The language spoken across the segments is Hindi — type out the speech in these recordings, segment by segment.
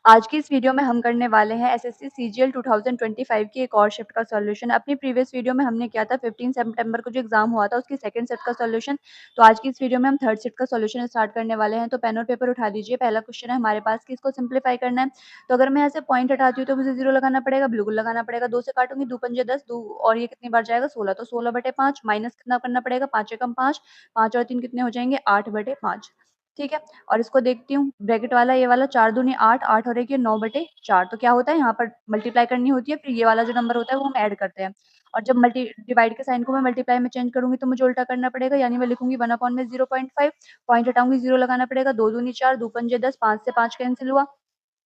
आज की इस वीडियो में हम करने वाले हैं एसएससी सीजीएल 2025 की एक और शिफ्ट का सॉल्यूशन। अपनी प्रीवियस वीडियो में हमने किया था 15 सितंबर को जो एग्जाम हुआ था उसकी सेकंड सेट का सॉल्यूशन। तो आज की इस वीडियो में हम थर्ड सेट का सॉल्यूशन स्टार्ट करने वाले हैं। तो पेन और पेपर उठा दीजिए। पहला क्वेश्चन है हमारे पास कि इसको सिंप्लीफाई करना है। तो अगर मैं यहाँ से पॉइंट हटाती हूँ तो मुझे 0 लगाना पड़ेगा, बिल्कुल लगाना पड़ेगा। 2 से काटूंगी, 2 पंजे 10, 2 और ये कितनी बार जाएगा 16, तो 16/5 माइनस कितना करना पड़ेगा, 5 एकम 5, 5 और 3 कितने हो जाएंगे 8/5। ठीक है, और इसको देखती हूँ ब्रैकेट वाला ये वाला 4 दूनी 8, 8 और एक ये 9/4। तो क्या होता है यहाँ पर मल्टीप्लाई करनी होती है, फिर ये वाला जो नंबर होता है वो हम ऐड करते हैं। और जब मल्टी डिवाइड के साइन को मैं मल्टीप्लाई में चेंज करूंगी तो मुझे उल्टा करना पड़ेगा, यानी मैं लिखूंगी 1 में 0.5, पॉइंट हटाऊंगी 0 लगाना पड़ेगा। 2 दूनी 4, 2 पंजे 10, 5 से 5 कैंसिल हुआ।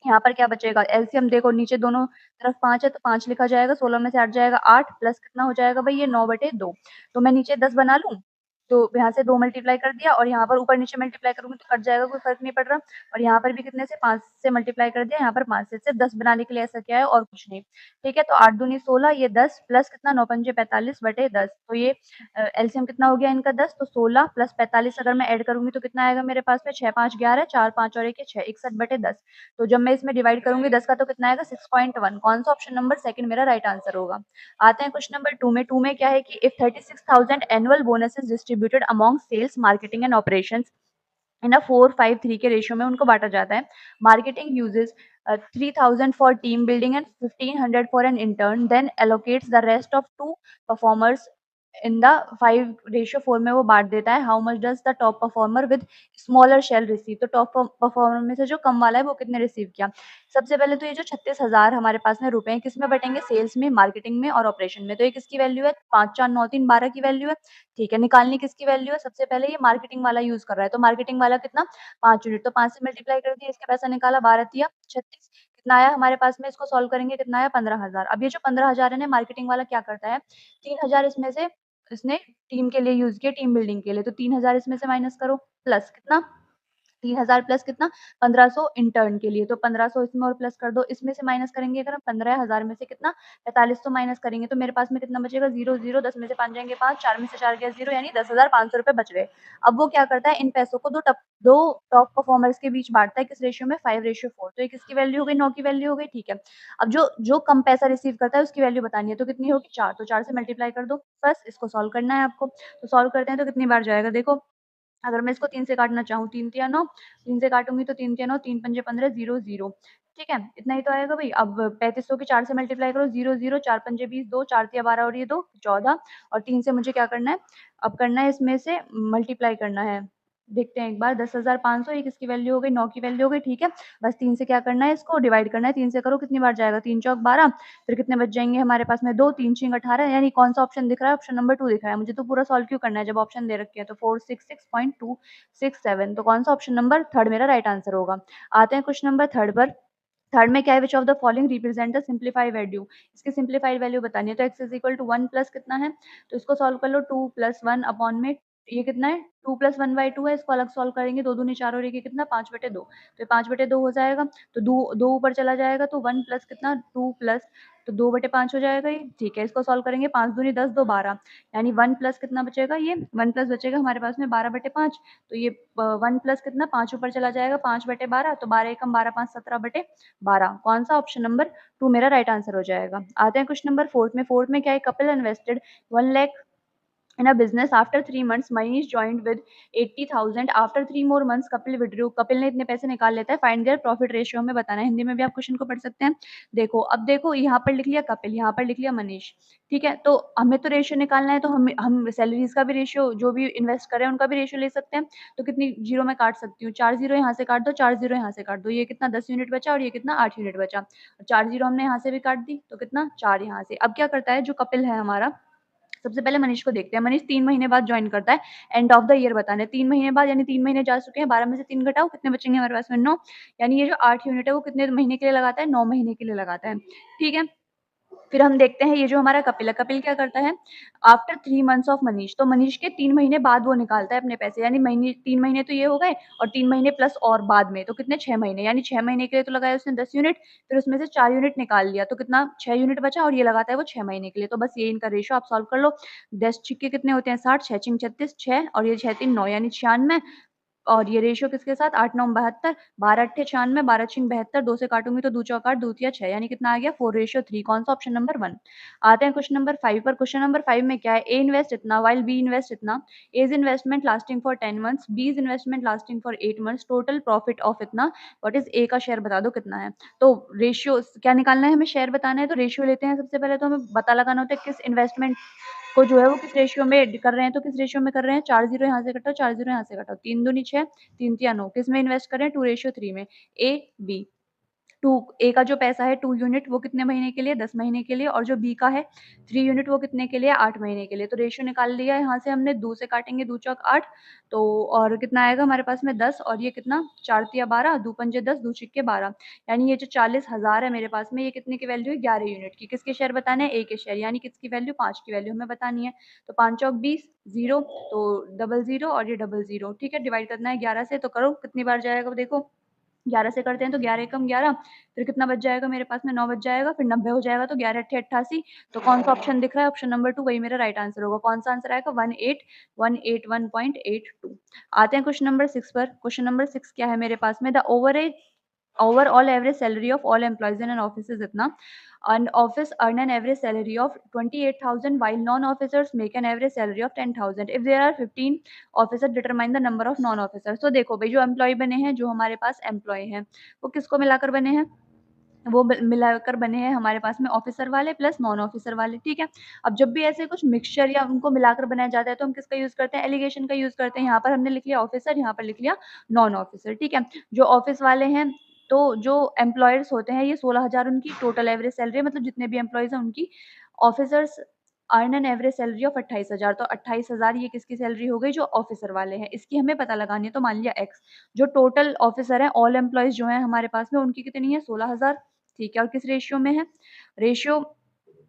यहाँ पर क्या बचेगा, एलसीएम देखो नीचे दोनों तरफ 5 है तो 5 लिखा जाएगा, 16 में से 8 जाएगा 8, प्लस कितना हो जाएगा भाई ये 9/2। तो मैं नीचे 10 बना लूँ, तो यहाँ से 2 मल्टीप्लाई कर दिया और यहाँ पर ऊपर नीचे मल्टीप्लाई करूंगी तो कट जाएगा, कोई फर्क नहीं पड़ रहा। और यहाँ पर भी कितने से 5 से मल्टीप्लाई कर दिया, यहाँ पर 5 से सिर्फ 10 बनाने के लिए ऐसा किया है और कुछ नहीं। ठीक है, तो 8 दूनी 16, ये 10 प्लस कितना 9 पंजे 45/10। तो ये एलसीएम कितना हो गया इनका 10, तो 16 प्लस 45 अगर मैं ऐड करूंगी तो कितना आएगा मेरे पास में 6 5 11, 4 5 और 1 6, 61/10। तो जब मैं इसमें डिवाइड करूंगी 10 का तो कितना आएगा 6.1। कौन सा ऑप्शन नंबर सेकंड मेरा राइट आंसर होगा। आते हैं क्वेश्चन नंबर 2 में। 2 में क्या है कि if 36,000 annual bonuses distributed among sales, marketing and operations in a 4:5:3 के रेशियो में उनको बांटा जाता है। Marketing uses 3,000 for team building and 1,500 for an intern, then allocates the rest of 2 performers in the 5:4 में वो बांट देता है। How much does the top performer with smaller share receive. तो टॉप परफॉर्मर में से जो कम वाला है वो कितने रिसीव किया। सबसे पहले तो ये जो 36,000 हमारे पास में रुपए हैं, किसमें बटेंगे, सेल्स में, मार्केटिंग में और ऑपरेशन में। तो ये किसकी वैल्यू है, 5 4 9 3 12 की वैल्यू है। ठीक है, निकालनी किसकी वैल्यू है, सबसे पहले ये मार्केटिंग वाला यूज कर रहा है, तो मार्केटिंग वाला कितना 5 यूनिट, तो 5 से मल्टीप्लाई कर दिया, इसका पैसा निकाला 12 तिया 36, कितना आया हमारे पास में, इसको सॉल्व करेंगे कितना आया 15,000। अब ये जो 15,000 है ना, मार्केटिंग वाला क्या करता है, 3,000 इसमें से इसने टीम के लिए यूज किया, टीम बिल्डिंग के लिए, तो 3,000 इसमें से माइनस करो, प्लस कितना 3,000 प्लस कितना 1,500 इंटर्न के लिए, तो 1,500 इसमें और प्लस कर दो, इसमें से माइनस करेंगे अगर हम 15,000 में से कितना 4500 माइनस करेंगे तो मेरे पास में कितना बचेगा 0 0, 10 में से 5 जाएंगे 5, 4 में से 4 गया 0, यानी 10,500 रुपए बच गए। अब वो क्या करता है, इन पैसों को दो टॉप परफॉर्मर्स के बीच बांटता है, किस रेशियो में 5:4। तो ये किसकी वैल्यू हो गई, 9 की वैल्यू हो गई। ठीक है, अब जो जो कम पैसा रिसीव करता है उसकी वैल्यू बतानी है, तो कितनी होगी 4, तो 4 से मल्टीप्लाई कर दो। बस इसको सॉल्व करना है आपको, तो सॉल्व करते हैं तो कितनी बार जाएगा, देखो अगर मैं इसको 3 से काटना चाहूँ, 3 तिया 9, 3 से काटूँगी तो 3 तिया 9, 3 पंजे 15, 0 0। ठीक है, इतना ही तो आएगा भई। अब 3500 की 4 से मल्टीप्लाई करो, 0 0, 4 पंजे 20, 2, 4 तिया 12 और ये 2 14, और 3 से मुझे क्या करना है, अब करना है इसमें से मल्टीप्लाई करना है। देखते हैं एक बार, 10,500 ये किसकी वैल्यू हो गई, 9 की वैल्यू हो गई। ठीक है, बस 3 से क्या करना है, इसको डिवाइड करना है, 3 से करो कितनी बार जाएगा, 3 चौक 12, फिर कितने बच जाएँगे हमारे पास में 2, 3 छींग 18, यानी कौन-सा ऑप्शन दिख रहा है, ऑप्शन नंबर 2 दिख रहा है। मुझे तो पूरा सॉल्व क्यों करना है जब ऑप्शन दे रखे हैं, तो 466.267, तो कौन सा ऑप्शन नंबर थर्ड मेरा राइट आंसर होगा। आते हैं क्वेश्चन नंबर थर्ड पर। थर्ड में क्या है, which of the following represent the simplified value. इसकी सिंप्लीफाइड वैल्यू बतानी है, तो x is equal to 1 plus कितना है, तो इसको सॉल्व कर लो 2 प्लस 1 अपॉन में ये कितना है 2 प्लस 1/2 है, इसको अलग सॉल्व करेंगे, 2 दूनी 4 और एक ये कितना 5/2, तो ये 5/2 हो जाएगा, तो 2 ऊपर चला जाएगा, तो 1 प्लस कितना 2 प्लस, तो 2/5 हो जाएगा ये। ठीक है, इसको सॉल्व करेंगे, 5 दूनी 10, 2 12, यानी 1 प्लस कितना बचेगा, ये 1 प्लस बचेगा हमारे पास में 12/5, तो ये 1 प्लस कितना 5 ऊपर चला जाएगा 5/12, तो 12 एकम 12 5 17/12। कौन सा ऑप्शन नंबर 2 मेरा राइट आंसर हो जाएगा। आते हैं क्वेश्चन नंबर फोर्थ में। फोर्थ में क्या है, couple invested 1 lakh in a business after 3 months Manish joined with 80,000 after 3 more months Kapil withdrew। Kapil ने इतने पैसे निकाल लेता है, फाइंड देयर प्रॉफिट रेशियो हमें बताना है। हिंदी में भी आप क्वेश्चन को पढ़ सकते हैं। देखो अब देखो यहाँ पर लिख लिया कपिल, यहाँ पर लिख लिया मनीष। ठीक है, तो हमें तो रेशियो निकालना है, तो हम सैलरीज का भी रेशियो, जो भी इन्वेस्ट करें उनका भी रेशियो ले सकते हैं। तो कितनी जीरो में काट सकती हूँ, 4 जीरो यहाँ से काट दो, 4 जीरो यहाँ से काट दो, ये कितना 10 यूनिट बचा और ये कितना 8 यूनिट बचा। 4 जीरो हमने यहाँ से भी काट दी, तो कितना 4 यहाँ से। अब क्या करता है जो कपिल है हमारा, सबसे पहले मनीष को देखते हैं। मनीष 3 महीने बाद ज्वाइन करता है, एंड ऑफ द ईयर बताना है, 3 महीने बाद, यानी 3 महीने जा चुके हैं, 12 में से 3 घटाओ कितने बचेंगे हमारे पास में 9, यानी ये जो 8 यूनिट है वो कितने महीने के लिए लगाता है, 9 महीने के लिए लगाता है। ठीक है, फिर हम देखते हैं ये जो हमारा कपिल है, कपिल क्या करता है, आफ्टर 3 मंथ्स ऑफ मनीष, तो मनीष के 3 महीने बाद वो निकालता है अपने पैसे, यानी महीने 3 महीने तो ये हो गए और 3 महीने प्लस और बाद में, तो कितने 6 महीने, यानी 6 महीने के लिए तो लगाया उसने 10 यूनिट, फिर उसमें से 4 यूनिट निकाल लिया, तो कितना 6 यूनिट बचा और ये लगाता है वो 6 महीने के लिए। तो बस ये इनका रेशियो आप सॉल्व कर लो। 10 छिक्के कितने होते हैं 60, 6 छिंग 36, 6 और ये 6 3 9, यानी 96, और ये रेशियो किसके साथ 8 9 72, 12 अट्ठे 96, 12 छींग 72, 2 से काटूंगी तो 2 चौक 8, 2 तिया 6, यानी कितना आ गया 4:3। कौन सा? Option number 1। आते हैं क्वेश्चन नंबर 5 पर। क्वेश्चन नंबर 5 में क्या है? ए इन्वेस्ट इतना वाइल बी इन्वेस्ट इतना, as investment lasting for 10 months, B's investment lasting for 8 months, total profit of इतना, व्हाट इज ए का शेयर बता दो कितना है। तो रेशियो क्या निकालना है हमें? शेयर बताना है, तो रेशियो लेते हैं। सबसे पहले तो हमें पता लगाना होता है किस इन्वेस्टमेंट को जो है वो किस रेशियो में कर रहे हैं। तो किस रेशियो में कर रहे हैं? 4 जीरो यहाँ से कटाओ, 4 जीरो यहाँ से कटाओ, 3 दूनी 6, 3 तिया 9। किस में इन्वेस्ट कर रहे हैं? 2:3 में। ए बी, टू ए का जो पैसा है 2 यूनिट वो कितने महीने के लिए? 10 महीने के लिए, और जो बी का है 3 यूनिट वो कितने के लिए? 8 महीने के लिए। तो रेशियो निकाल लिया यहाँ से हमने, 2 से काटेंगे 2 चौक 8, तो और कितना आएगा हमारे पास में 10, और ये कितना 4 तिया 12, 2 पंजे 10, 2 छिक्के 12, यानी ये जो 40,000 है मेरे पास में, ये कितने की वैल्यू है? 11 यूनिट की। किसके शेयर बताने हैं? ए के शेयर, यानी किसकी वैल्यू? 5 की वैल्यू हमें बतानी है। तो 5 चौक 20, 0, तो डबल 0 और ये डबल 0, ठीक है। डिवाइड करना है 11 से, तो करो कितनी बार जाएगा देखो। 11 से करते हैं तो 11 एकम 11, फिर कितना बच जाएगा मेरे पास में? 9 बच जाएगा, फिर 90 हो जाएगा, तो 11 अट्ठे 88। तो कौन सा ऑप्शन दिख रहा है? ऑप्शन नंबर 2, वही मेरा राइट आंसर होगा। कौन सा आंसर आएगा? 18,181.82। आते हैं क्वेश्चन नंबर 6 पर। क्वेश्चन नंबर 6 क्या है मेरे पास में? The overall average salary of all employees in an office is इतना, an office earn an average salary of 28,000 while non-officers make an average salary of 10,000. If there are 15 officers, determine the number of non-officers. तो देखो भाई, जो एम्प्लॉय बने हैं, जो हमारे पास एम्प्लॉय हैं, वो किसको मिलाकर बने हैं? वो मिलाकर बने हैं हमारे पास में ऑफिसर वाले प्लस नॉन ऑफिसर वाले, ठीक है। अब जब भी ऐसे कुछ मिक्सचर या उनको मिलाकर बनाया जाता है तो हम किसका यूज करते हैं? एलिगेशन का यूज करते हैं। यहाँ पर हमने लिख लिया ऑफिसर, यहाँ पर लिख लिया नॉन ऑफिसर, ठीक है। जो ऑफिस वाले हैं, तो जो एम्प्लॉयर्स होते हैं, ये 16,000 उनकी टोटल एवरेज सैलरी, मतलब जितने भी एम्प्लॉयज हैं उनकी। Officers earn an average salary of 28,000, तो 28,000 ये किसकी सैलरी हो गई? जो ऑफिसर वाले हैं, इसकी हमें पता लगानी है। तो मान लिया एक्स, जो टोटल ऑफिसर है, ऑल एम्प्लॉयज जो है हमारे पास में, उनकी कितनी है? 16,000, ठीक है। और किस रेशियो में है? रेशियो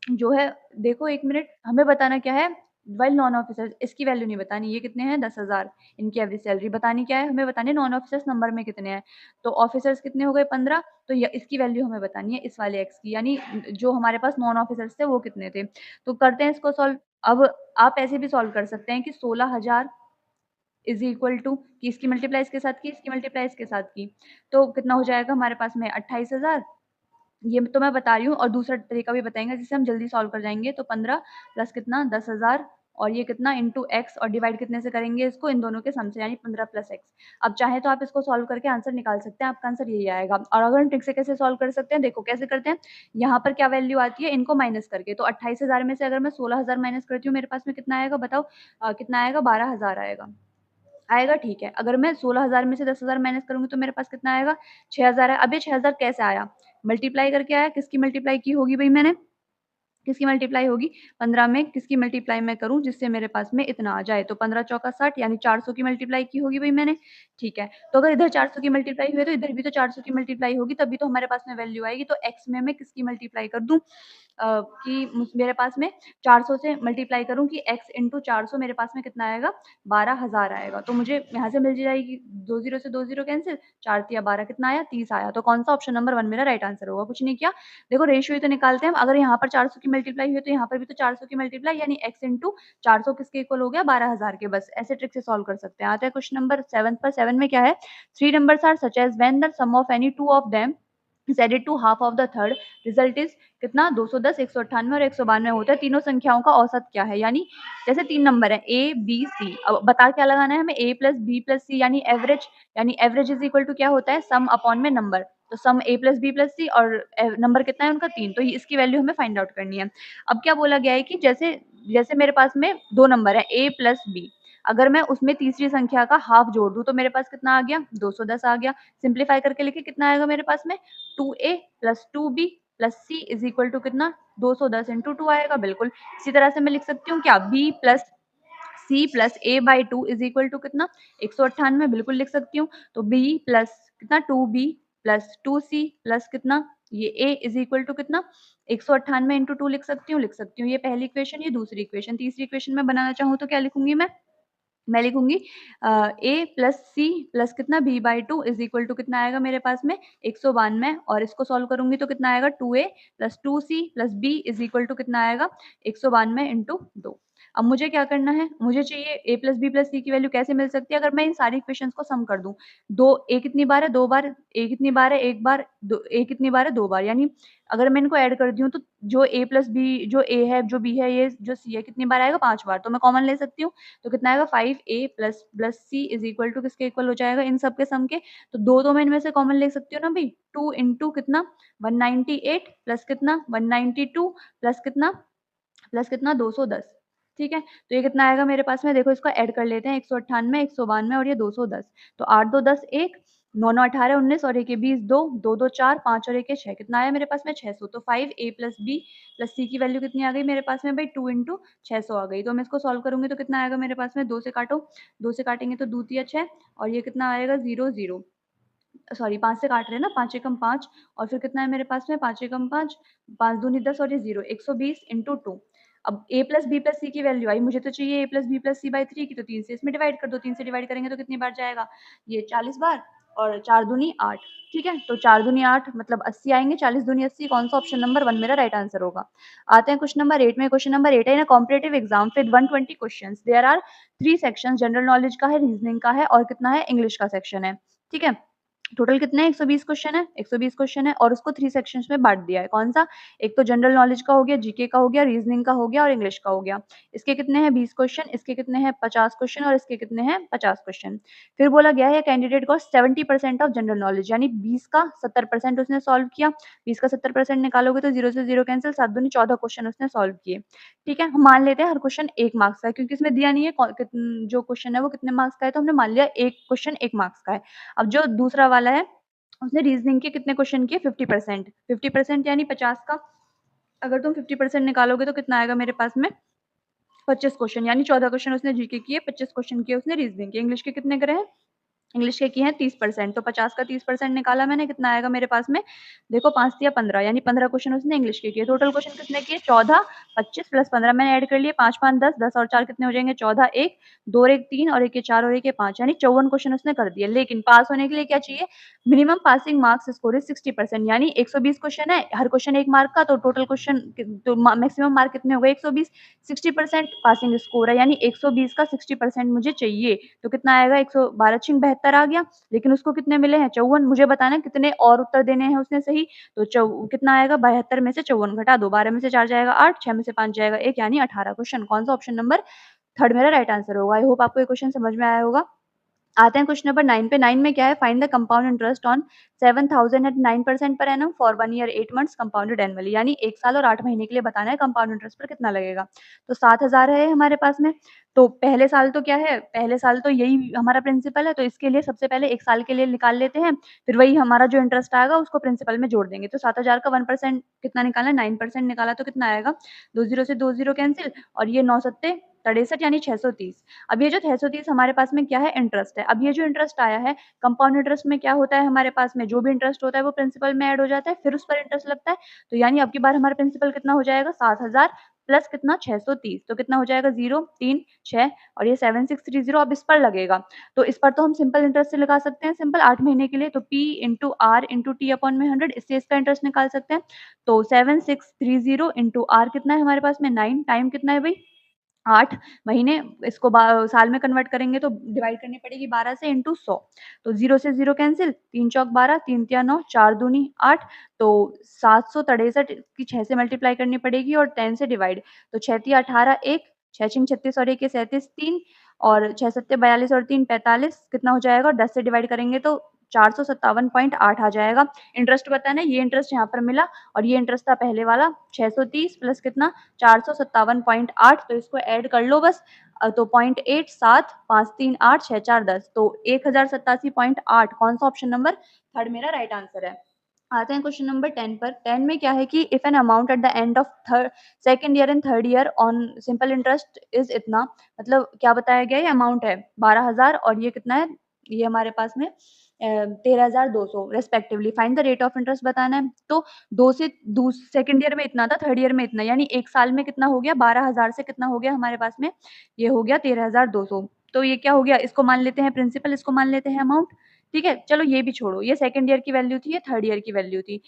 जो है, देखो एक मिनट, हमें बताना क्या है? वाइल नॉन ऑफिसर्स, इसकी वैल्यू नहीं बतानी। ये कितने हैं? 10,000, इनकी एवरेज सैलरी बतानी क्या है? हमें बतानी है नॉन ऑफिसर्स नंबर में कितने हैं। तो ऑफिसर्स कितने हो गए? 15, तो इसकी वैल्यू हमें बतानी है, इस वाले एक्स की, यानी जो हमारे पास नॉन ऑफिसर्स थे वो कितने थे। तो करते हैं इसको सॉल्व। अब आप ऐसे भी सॉल्व कर सकते हैं कि 16,000 इज इक्वल टू कि इसकी मल्टीप्लाई इसके साथ की, इसकी मल्टीप्लाई इसके साथ की, तो कितना हो जाएगा हमारे पास में? 28,000। ये तो मैं बता रही हूँ, और दूसरा तरीका भी बताएंगे जिससे हम जल्दी सॉल्व कर जाएंगे। तो 15 प्लस कितना? 10,000, और ये कितना इंटू एक्स, और डिवाइड कितने से करेंगे इसको? इन दोनों के सम से, यानी 15 प्लस एक्स। अब चाहे तो आप इसको सॉल्व करके आंसर निकाल सकते हैं, आपका आंसर यही आएगा। और अगर हम ट्रिक से कैसे सॉल्व कर सकते हैं, देखो कैसे करते हैं। यहाँ पर क्या वैल्यू आती है? इनको माइनस करके। तो 28,000 में से अगर मैं 16,000 माइनस करती हूँ, मेरे पास में कितना आएगा बताओ? कितना आएगा? 12,000 आएगा। आएगा, ठीक है। अगर मैं 16,000 में से 10,000 माइनस करूंगी तो मेरे पास कितना आएगा? 6,000 है। अब ये 6,000 कैसे आया? मल्टीप्लाई करके आया। किसकी मल्टीप्लाई की होगी भाई मैंने? किसकी मल्टीप्लाई होगी? 15 में किसकी मल्टीप्लाई मैं करूं जिससे मेरे पास में इतना आ जाए? तो 15 चौका 60, यानी 400 की मल्टीप्लाई की होगी भाई मैंने, ठीक है। तो अगर इधर 400 की मल्टीप्लाई हुई है तो इधर भी तो 400 की मल्टीप्लाई होगी, तभी तो हमारे पास में वैल्यू आएगी। तो एक्स में मैं किसकी मल्टीप्लाई कर दूं? कि मेरे पास में 400 से मल्टीप्लाई करूं कि x इंटू 400, मेरे पास में कितना आएगा? 12,000 आएगा। तो मुझे यहाँ से मिल जाएगी, 2 जीरो से 2 जीरो कैंसिल, 4 तिया 12, कितना आया? 30 आया। तो कौन सा? ऑप्शन नंबर 1 मेरा राइट आंसर होगा। कुछ नहीं किया। देखो रेशियो ही तो निकालते हैं हम। अगर यहाँ पर 400 की मल्टीप्लाई हुई तो यहाँ पर भी तो 400 की मल्टीप्लाई, यानी x इंटू 400 किसके इक्वल हो गया? 12,000 के। बस ऐसे ट्रिक से सॉल्व कर सकते हैं। आते हैं क्वेश्चन नंबर 7 पर। 7 में क्या है? 3 numbers are such as when the sum of any two of them is added to half of the third, result is कितना? 210, 198 और 192 होता है। तीनों संख्याओं का औसत क्या है? यानी जैसे 3 नंबर है ए बी सी, अब बता क्या लगाना है हमें? a प्लस बी प्लस सी, यानी एवरेज। यानी एवरेज इज इक्वल टू क्या होता है? सम अपॉन में नंबर। तो सम a प्लस बी प्लस सी, और नंबर कितना है उनका? 3। तो इसकी वैल्यू हमें फाइंड आउट करनी है। अब क्या बोला गया है कि जैसे जैसे मेरे पास में 2 नंबर है a प्लस बी, अगर मैं उसमें तीसरी संख्या का हाफ जोड़ दूं तो मेरे पास कितना आ गया? 210 आ गया। सिंप्लीफाई करके लिखे, कितना आएगा मेरे पास में? 2a plus 2b plus C is equal to कितना? 210 इंटू 2 आएगा, बिल्कुल। इसी तरह से मैं लिख सकती हूँ क्या? b plus C plus A by 2 is equal to कितना? 198, बिल्कुल लिख सकती हूँ। तो b प्लस कितना? 2b प्लस 2c प्लस कितना? ये a इज इक्वल टू कितना? 198 इंटू 2 लिख सकती हूँ। ये पहली इक्वेशन, ये दूसरी इक्वेशन। तीसरी इक्वेशन में बनाना चाहूँ तो क्या लिखूंगी मैं लिखूंगी ए प्लस सी प्लस कितना? B by 2 is equal to कितना आएगा मेरे पास में? 192, और इसको सॉल्व करूंगी तो कितना आएगा? 2a plus 2c plus B is equal to कितना आएगा? 192 इंटू 2। अब मुझे क्या करना है, मुझे चाहिए a plus B plus C की वैल्यू कैसे मिल सकती है अगर मैं इन सारी इक्वेशंस को सम कर दूँ। दो a कितनी बार है? 2 बार, a कितनी बार है? 1 बार, दो a कितनी बार है? 2 बार, यानी अगर मैं इनको ऐड करती हूँ तो जो a प्लस बी, जो a है, जो b है, ये जो c है, कितनी बार आएगा? 5 बार, तो मैं कॉमन ले सकती हूँ। तो कितना आएगा? 5a plus plus c is equal to किसके इक्वल हो जाएगा? इन सब के सम के। तो 2 तो मैं इनमें से कॉमन ले सकती हूँ ना भई, 2 इंटू कितना? 198 प्लस कितना? 192 प्लस कितना? प्लस कितना? 210, ठीक है? तो ये कितना आएगा मेरे पास में? देखो इसको ऐड कर लेते हैं, 198, 192 और ये 210। तो 8 2 10 1, 9 9 18 19 और 1 ये 20, 2 2 2 4 5 और 1 ये 6, कितना आया मेरे पास में? 600। तो 5a plus b plus c की वैल्यू कितनी आ गई मेरे पास में भाई? 2 इंटू 600 आ गई। तो मैं इसको सॉल्व करूँगी तो कितना आएगा मेरे पास में? 2 से काटो, 2 से काटेंगे तो दूतिया 6 और ये कितना आएगा? 0 0, सॉरी 5 से काट रहे हैं ना, 5 एकम 5 और फिर कितना है मेरे पास में? 5 एकम 5, 5 दूनी 10 और ये 0, 120 इंटू 2। अब a plus B plus C की वैल्यू आई, मुझे तो चाहिए a plus B plus C by 3 की, तो 3 से इसमें डिवाइड कर दो। 3 से डिवाइड करेंगे तो कितनी बार जाएगा? ये 40 बार और 4 दूनी 8, ठीक है? तो 4 दूनी 8 मतलब 80 आएंगे, 40 दूनी 80, कौन सा ऑप्शन नंबर 1 मेरा राइट आंसर होगा। आते हैं क्वेश्चन नंबर 8 में। क्वेश्चन नंबर 8 है ना, कॉम्पिटिटिव एग्जाम फिर 120 questions, there are 3 sections, general knowledge का है, रीजनिंग का है और कितना है? इंग्लिश का सेक्शन है, ठीक है? टोटल कितने हैं? 120 क्वेश्चन है, 120 क्वेश्चन है और उसको 3 सेक्शंस में बाँट दिया है। कौन-सा? एक तो जनरल नॉलेज का हो गया, जीके का हो गया, रीजनिंग का हो गया और इंग्लिश का हो गया। इसके कितने हैं? 20 क्वेश्चन, इसके कितने हैं? 50 क्वेश्चन और इसके कितने हैं? 50 क्वेश्चन। फिर बोला गया है candidate got 70% of general knowledge, यानी 20 का 70% उसने सॉल्व किया। 20 का 70% निकालोगे तो 0 से 0 कैंसल, 7 दूनी 14 क्वेश्चन उसने सॉल्व किए। ठीक है? हम मान लेते हैं हर क्वेश्चन 1 मार्क्स का है, क्योंकि इसमें दिया नहीं है जो क्वेश्चन है वो कितने मार्क्स का है, तो हमने मान लिया 1 क्वेश्चन 1 मार्क्स का है। अब जो दूसरा वाला है उसने रीजनिंग के कितने क्वेश्चन किए? 50%, 50% यानी 50 का अगर तुम 50% निकालोगे तो कितना आएगा मेरे पास में? 25 क्वेश्चन, यानी 14 क्वेश्चन उसने जीके किए, 25 क्वेश्चन किए उसने रीजनिंग के। इंग्लिश के कितने करे हैं? इंग्लिश के किए हैं 30%, तो 50 का 30% निकाला मैंने, कितना आएगा मेरे पास में? देखो 5 तिया 15, यानी 15 क्वेश्चन उसने इंग्लिश के किए। टोटल क्वेश्चन कितने किए? 14, 25 प्लस 15 मैंने ऐड कर लिए, 5 5 10, 10 और 4 कितने हो जाएंगे? 14, 1 2 और 1 3 और 1 ये 4 और 1 ये 5, यानी 54 क्वेश्चन उसने कर दिए। लेकिन पास होने के लिए क्या चाहिए? Minimum passing marks score is 60%, यानी 120 क्वेश्चन है, हर क्वेश्चन 1 मार्क का, तो टोटल क्वेश्चन तो मैक्सिमम मार्क कितने हो गए? 120, 60% पासिंग स्कोर है, यानी 120 का 60% मुझे चाहिए। तो कितना आएगा? 112 छिंग 72 आ गया। लेकिन उसको कितने मिले हैं? 54। मुझे बताना है कितने और उत्तर देने हैं उसने सही। तो कितना आएगा? 72 में से 54 घटा दो, 12 में से 4 जाएगा 8, 6 में से 5 जाएगा 1, यानी 18 क्वेश्चन। कौन सा ऑप्शन नंबर थर्ड मेरा राइट आंसर होगा। आई होप आपको ये क्वेश्चन समझ में आया होगा। आते हैं क्वेश्चन नंबर 9 पे। 9 में क्या है? Find the compound interest on 7000 at 9% per annum for 1 year 8 months compounded annually, यानी 1 साल और 8 महीने के लिए बताना है कंपाउंड इंटरेस्ट पर कितना लगेगा। तो 7000 है हमारे पास में। तो पहले साल तो क्या है? पहले साल तो यही हमारा प्रिंसिपल है, तो इसके लिए सबसे पहले 1 साल के लिए निकाल लेते हैं, फिर वही हमारा जो इंटरेस्ट आएगा उसको प्रिंसिपल में जोड़ देंगे। तो 7000 का 1% कितना निकाला है? 9% निकाला, तो कितना आएगा? 2 0 से 2 0 कैंसिल और ये 9 सत्ते 63, यानी 630। अब ये जो 630 हमारे पास में क्या है? इंटरेस्ट है। अब ये जो इंटरेस्ट आया है, कंपाउंड इंटरेस्ट में क्या होता है हमारे पास में? जो भी इंटरेस्ट होता है वो प्रिंसिपल में ऐड हो जाता है, फिर उस पर इंटरेस्ट लगता है। तो यानी अब की बार हमारा प्रिंसिपल कितना हो जाएगा? 7000 प्लस कितना? 630, तो कितना हो जाएगा? 0 3 6 और ये 7630 अब इस पर लगेगा। तो इस पर तो हम सिंपल इंटरेस्ट से लगा सकते हैं, सिंपल 8 महीने के लिए, तो P into R into T upon में 100, इससे इसका इंटरेस्ट निकाल सकते हैं। तो 7630 इंटू आर कितना है हमारे पास में? 9, टाइम कितना है भाई? 8 महीने, इसको साल में कन्वर्ट करेंगे तो डिवाइड करनी पड़ेगी 12 से इंटू 100। तो 0 से 0 कैंसिल, 3 चौक 12, 3 तिया 9, 4 दूनी 8, तो 763 की 6 से मल्टीप्लाई करनी पड़ेगी और 10 से डिवाइड। तो 6 तिया 18, 1, 6 छिंग 36 और 1 ये 37, 3 और 6 सत्ते 42 और 3 45, कितना हो जाएगा? और 10 से डिवाइड करेंगे तो 457.8 आ जाएगा। इंटरेस्ट बताना है, ये इंटरेस्ट यहाँ पर मिला और ये इंटरेस्ट था पहले वाला 630 प्लस कितना? 457.8, तो इसको ऐड कर लो बस। तो 0.8 7 5 3 8 6 4 10, तो 1087.8, कौन सा ऑप्शन नंबर थर्ड मेरा राइट आंसर है। आते हैं क्वेश्चन नंबर 10 पर। 10 में क्या है कि if an amount at the end of third second year and third year on simple interest is इतना, मतलब क्या बताया गया है? ये अमाउंट है 12,000 और ये कितना है? ये हमारे पास में 13,200 respectively. Find the rate of interest बताना है। तो 2 से सेकंड ईयर में इतना था, थर्ड ईयर में इतना, यानी 1 साल में कितना हो गया? 12,000 से कितना हो गया हमारे पास में? ये हो गया 13,200। तो ये क्या हो गया? इसको मान लेते हैं प्रिंसिपल, इसको मान लेते हैं अमाउंट। ठीक है? चलो ये भी छोड़ो, ये सेकंड ईयर की वैल्यू थी, ये थर्ड ईयर की वैल्यू थी।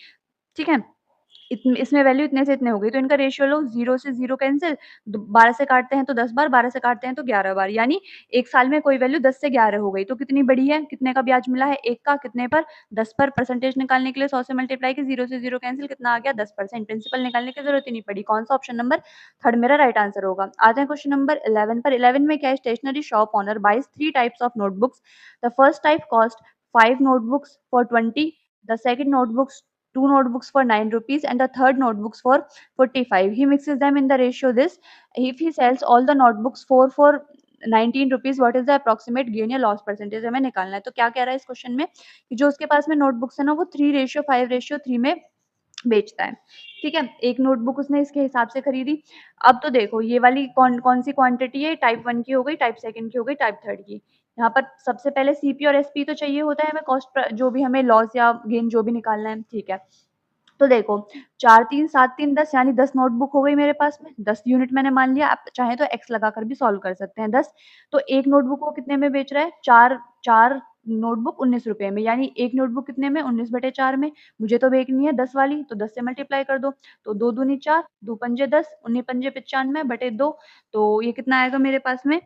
ठीक है? इसमें वैल्यू इतने से इतने हो गई, तो इनका रेशियो लो, 0 से 0 कैंसल, 12 से काटते हैं तो 10 बार, 12 से काटते हैं तो 11 बार, यानी 1 साल में कोई वैल्यू 10 से 11 हो गई, तो कितनी बड़ी है, कितने का ब्याज मिला है, 1 का, कितने पर, 10 पर। परसेंटेज निकालने के लिए 100 से मल्टीप्लाई की, 0 से 0 कैंसल, कितना आ गया, 10%। प्रिंसिपल निकालने की जरूरत ही नहीं पड़ी। कौन सा ऑप्शन नंबर थर्ड मेरा राइट आंसर होगा। आते हैं क्वेश्चन नंबर 11 पर। 11 में क्या है, stationery shop owner buys 3 types of notebooks. The first type cost 5 notebooks for 20, the second notebooks 2 notebooks for 9 rupees, and the third notebooks for 45. He mixes them in the ratio this. If he sells all the notebooks for 19 rupees, what is the approximate gain या लॉस परसेंटेज हमें निकालना है। तो क्या कह रहा है इस क्वेश्चन में कि जो उसके पास में नोटबुक्स है ना, वो 3:5:3 में बेचता है। ठीक है, एक नोटबुक उसने इसके हिसाब से खरीदी। अब तो देखो ये वाली कौन कौन सी क्वांटिटी है, टाइप 1 की हो गई, टाइप 2 की हो गई, टाइप 3 की। यहाँ पर सबसे पहले सीपी और एसपी तो चाहिए होता है हमें, कॉस्ट जो भी हमें लॉस या गेन जो भी निकालना है। ठीक है, तो देखो 4 3 7 3 10 यानी 10 नोटबुक हो गई मेरे पास में, 10 यूनिट मैंने मान लिया। आप चाहे तो एक्स लगाकर भी सॉल्व कर सकते हैं। 10 तो एक नोटबुक को कितने में बेच रहा है, 4 4 नोटबुक 19 रुपए में, यानी एक नोटबुक कितने में, 19/4 में। मुझे तो बेचनी है 10 वाली, तो 10 से मल्टीप्लाई कर दो, तो 2 दूनी 4, 2 पंजे 10, 19 पंजे 95/2। तो ये कितना आएगा मेरे पास में,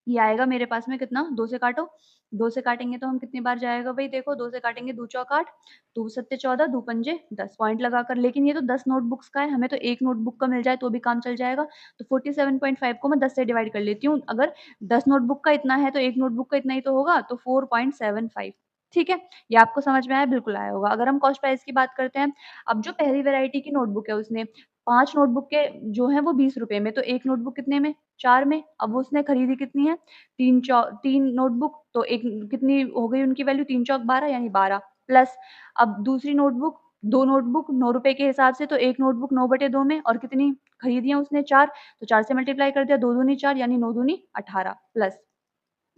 ये आएगा मेरे पास में कितना, 2 से काटो, 2 से काटेंगे तो हम कितनी बार जाएगा भाई, देखो 2 से काटेंगे, 2 चौक 8, 2 सत्ते 14, 2 पंजे 10 पॉइंट लगाकर। लेकिन ये तो 10 नोटबुक्स का है, हमें तो एक नोटबुक का मिल जाए तो भी काम चल जाएगा। तो 47.5 को मैं 10 से डिवाइड कर लेती हूँ। अगर 10 नोटबुक का इतना है तो एक नोटबुक का इतना ही तो होगा, तो 4.75। ठीक है, ये आपको समझ में आया, बिल्कुल आया होगा। अगर हम कॉस्ट प्राइस की बात करते हैं, अब जो पहली वैरायटी की नोटबुक है उसने 5 नोटबुक के जो है वो 20 रुपए में, तो एक नोटबुक कितने में, 4 में। अब उसने खरीदी कितनी है, 3 नोटबुक, तो एक कितनी हो गई उनकी वैल्यू, 3 चौक 12 यानी 12 प्लस। अब दूसरी नोटबुक, 2 नोटबुक 9 रुपए के हिसाब से, तो एक नोटबुक 9/2 में, और कितनी खरीदी है उसने, 4, तो 4 से मल्टीप्लाई कर दिया, 2 दूनी 4 यानी 9 दूनी 18 प्लस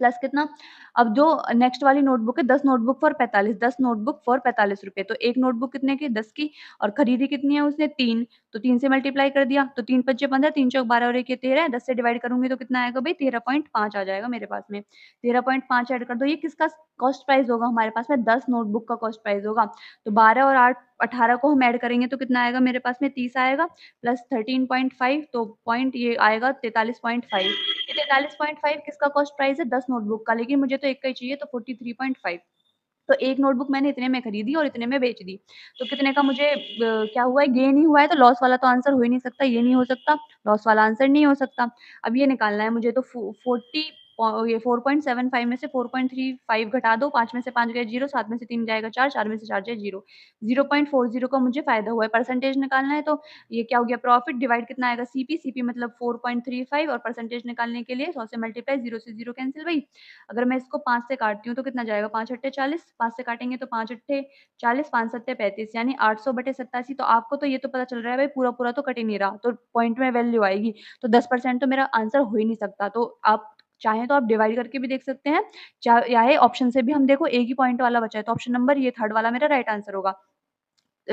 प्लस कितना। अब जो नेक्स्ट वाली नोटबुक है 10 नोटबुक फॉर 45, 10 नोटबुक फॉर 45 रुपए, तो एक नोटबुक कितने की, 10 की, और खरीदी कितनी है उसने, 3, तो 3 से मल्टीप्लाई कर दिया, तो 3 पच्चे 15, 3 चौक 12 और 1 ये 13 है, 10 से डिवाइड करूंगी तो कितना आएगा भाई, 13.5 आ जाएगा मेरे पास में। 13.5 ऐड कर दो, ये किसका कॉस्ट प्राइस होगा हमारे पास में, 10 नोटबुक का कॉस्ट प्राइस होगा। तो 12 और 8 18 को हम ऐड करेंगे तो कितना आएगा मेरे पास में, 30 आएगा, प्लस 13.5, तो पॉइंट ये आएगा 43.5। ये 43.5 किसका कॉस्ट प्राइस है, 10 नोटबुक का, लेकिन मुझे तो एक का ही चाहिए, तो 43.5। तो एक नोटबुक मैंने इतने में खरीदी और इतने में बेच दी, तो कितने का मुझे क्या हुआ है, गेन ही हुआ है। तो लॉस वाला तो आंसर हो ही नहीं सकता, ये नहीं हो सकता, लॉस वाला आंसर नहीं हो सकता। अब ये निकालना है मुझे, तो 40 ये 4.75 में से 4.35 घटा दो, 5 में से 5 गए 0, 7 में से 3 जाएगा 4, 4 में से 4 जाए 0, 0.40 का मुझे फायदा हुआ है। परसेंटेज निकालना है, तो ये क्या हो गया, प्रॉफिट डिवाइड कितना आएगा, सीपी, सीपी मतलब 4.35, और परसेंटेज निकालने के लिए 100 से मल्टीप्लाई, 0 से 0 कैंसिल भाई। अगर मैं इसको 5 से काटती हूँ तो कितना जाएगा, 5 अट्ठे 40, 5 से काटेंगे तो 5 अट्ठे 40, 5 सत्ते 35, यानी 800/87। तो आपको तो ये तो पता चल रहा है भाई, पूरा पूरा तो कट ही नहीं रहा, तो पॉइंट में वैल्यू आएगी, तो 10% तो मेरा आंसर हो ही नहीं सकता। तो आप चाहें तो आप डिवाइड करके भी देख सकते हैं, चाहे ऑप्शन से भी हम देखो एक ही पॉइंट वाला बचा है, तो ऑप्शन नंबर ये थर्ड वाला मेरा राइट आंसर होगा।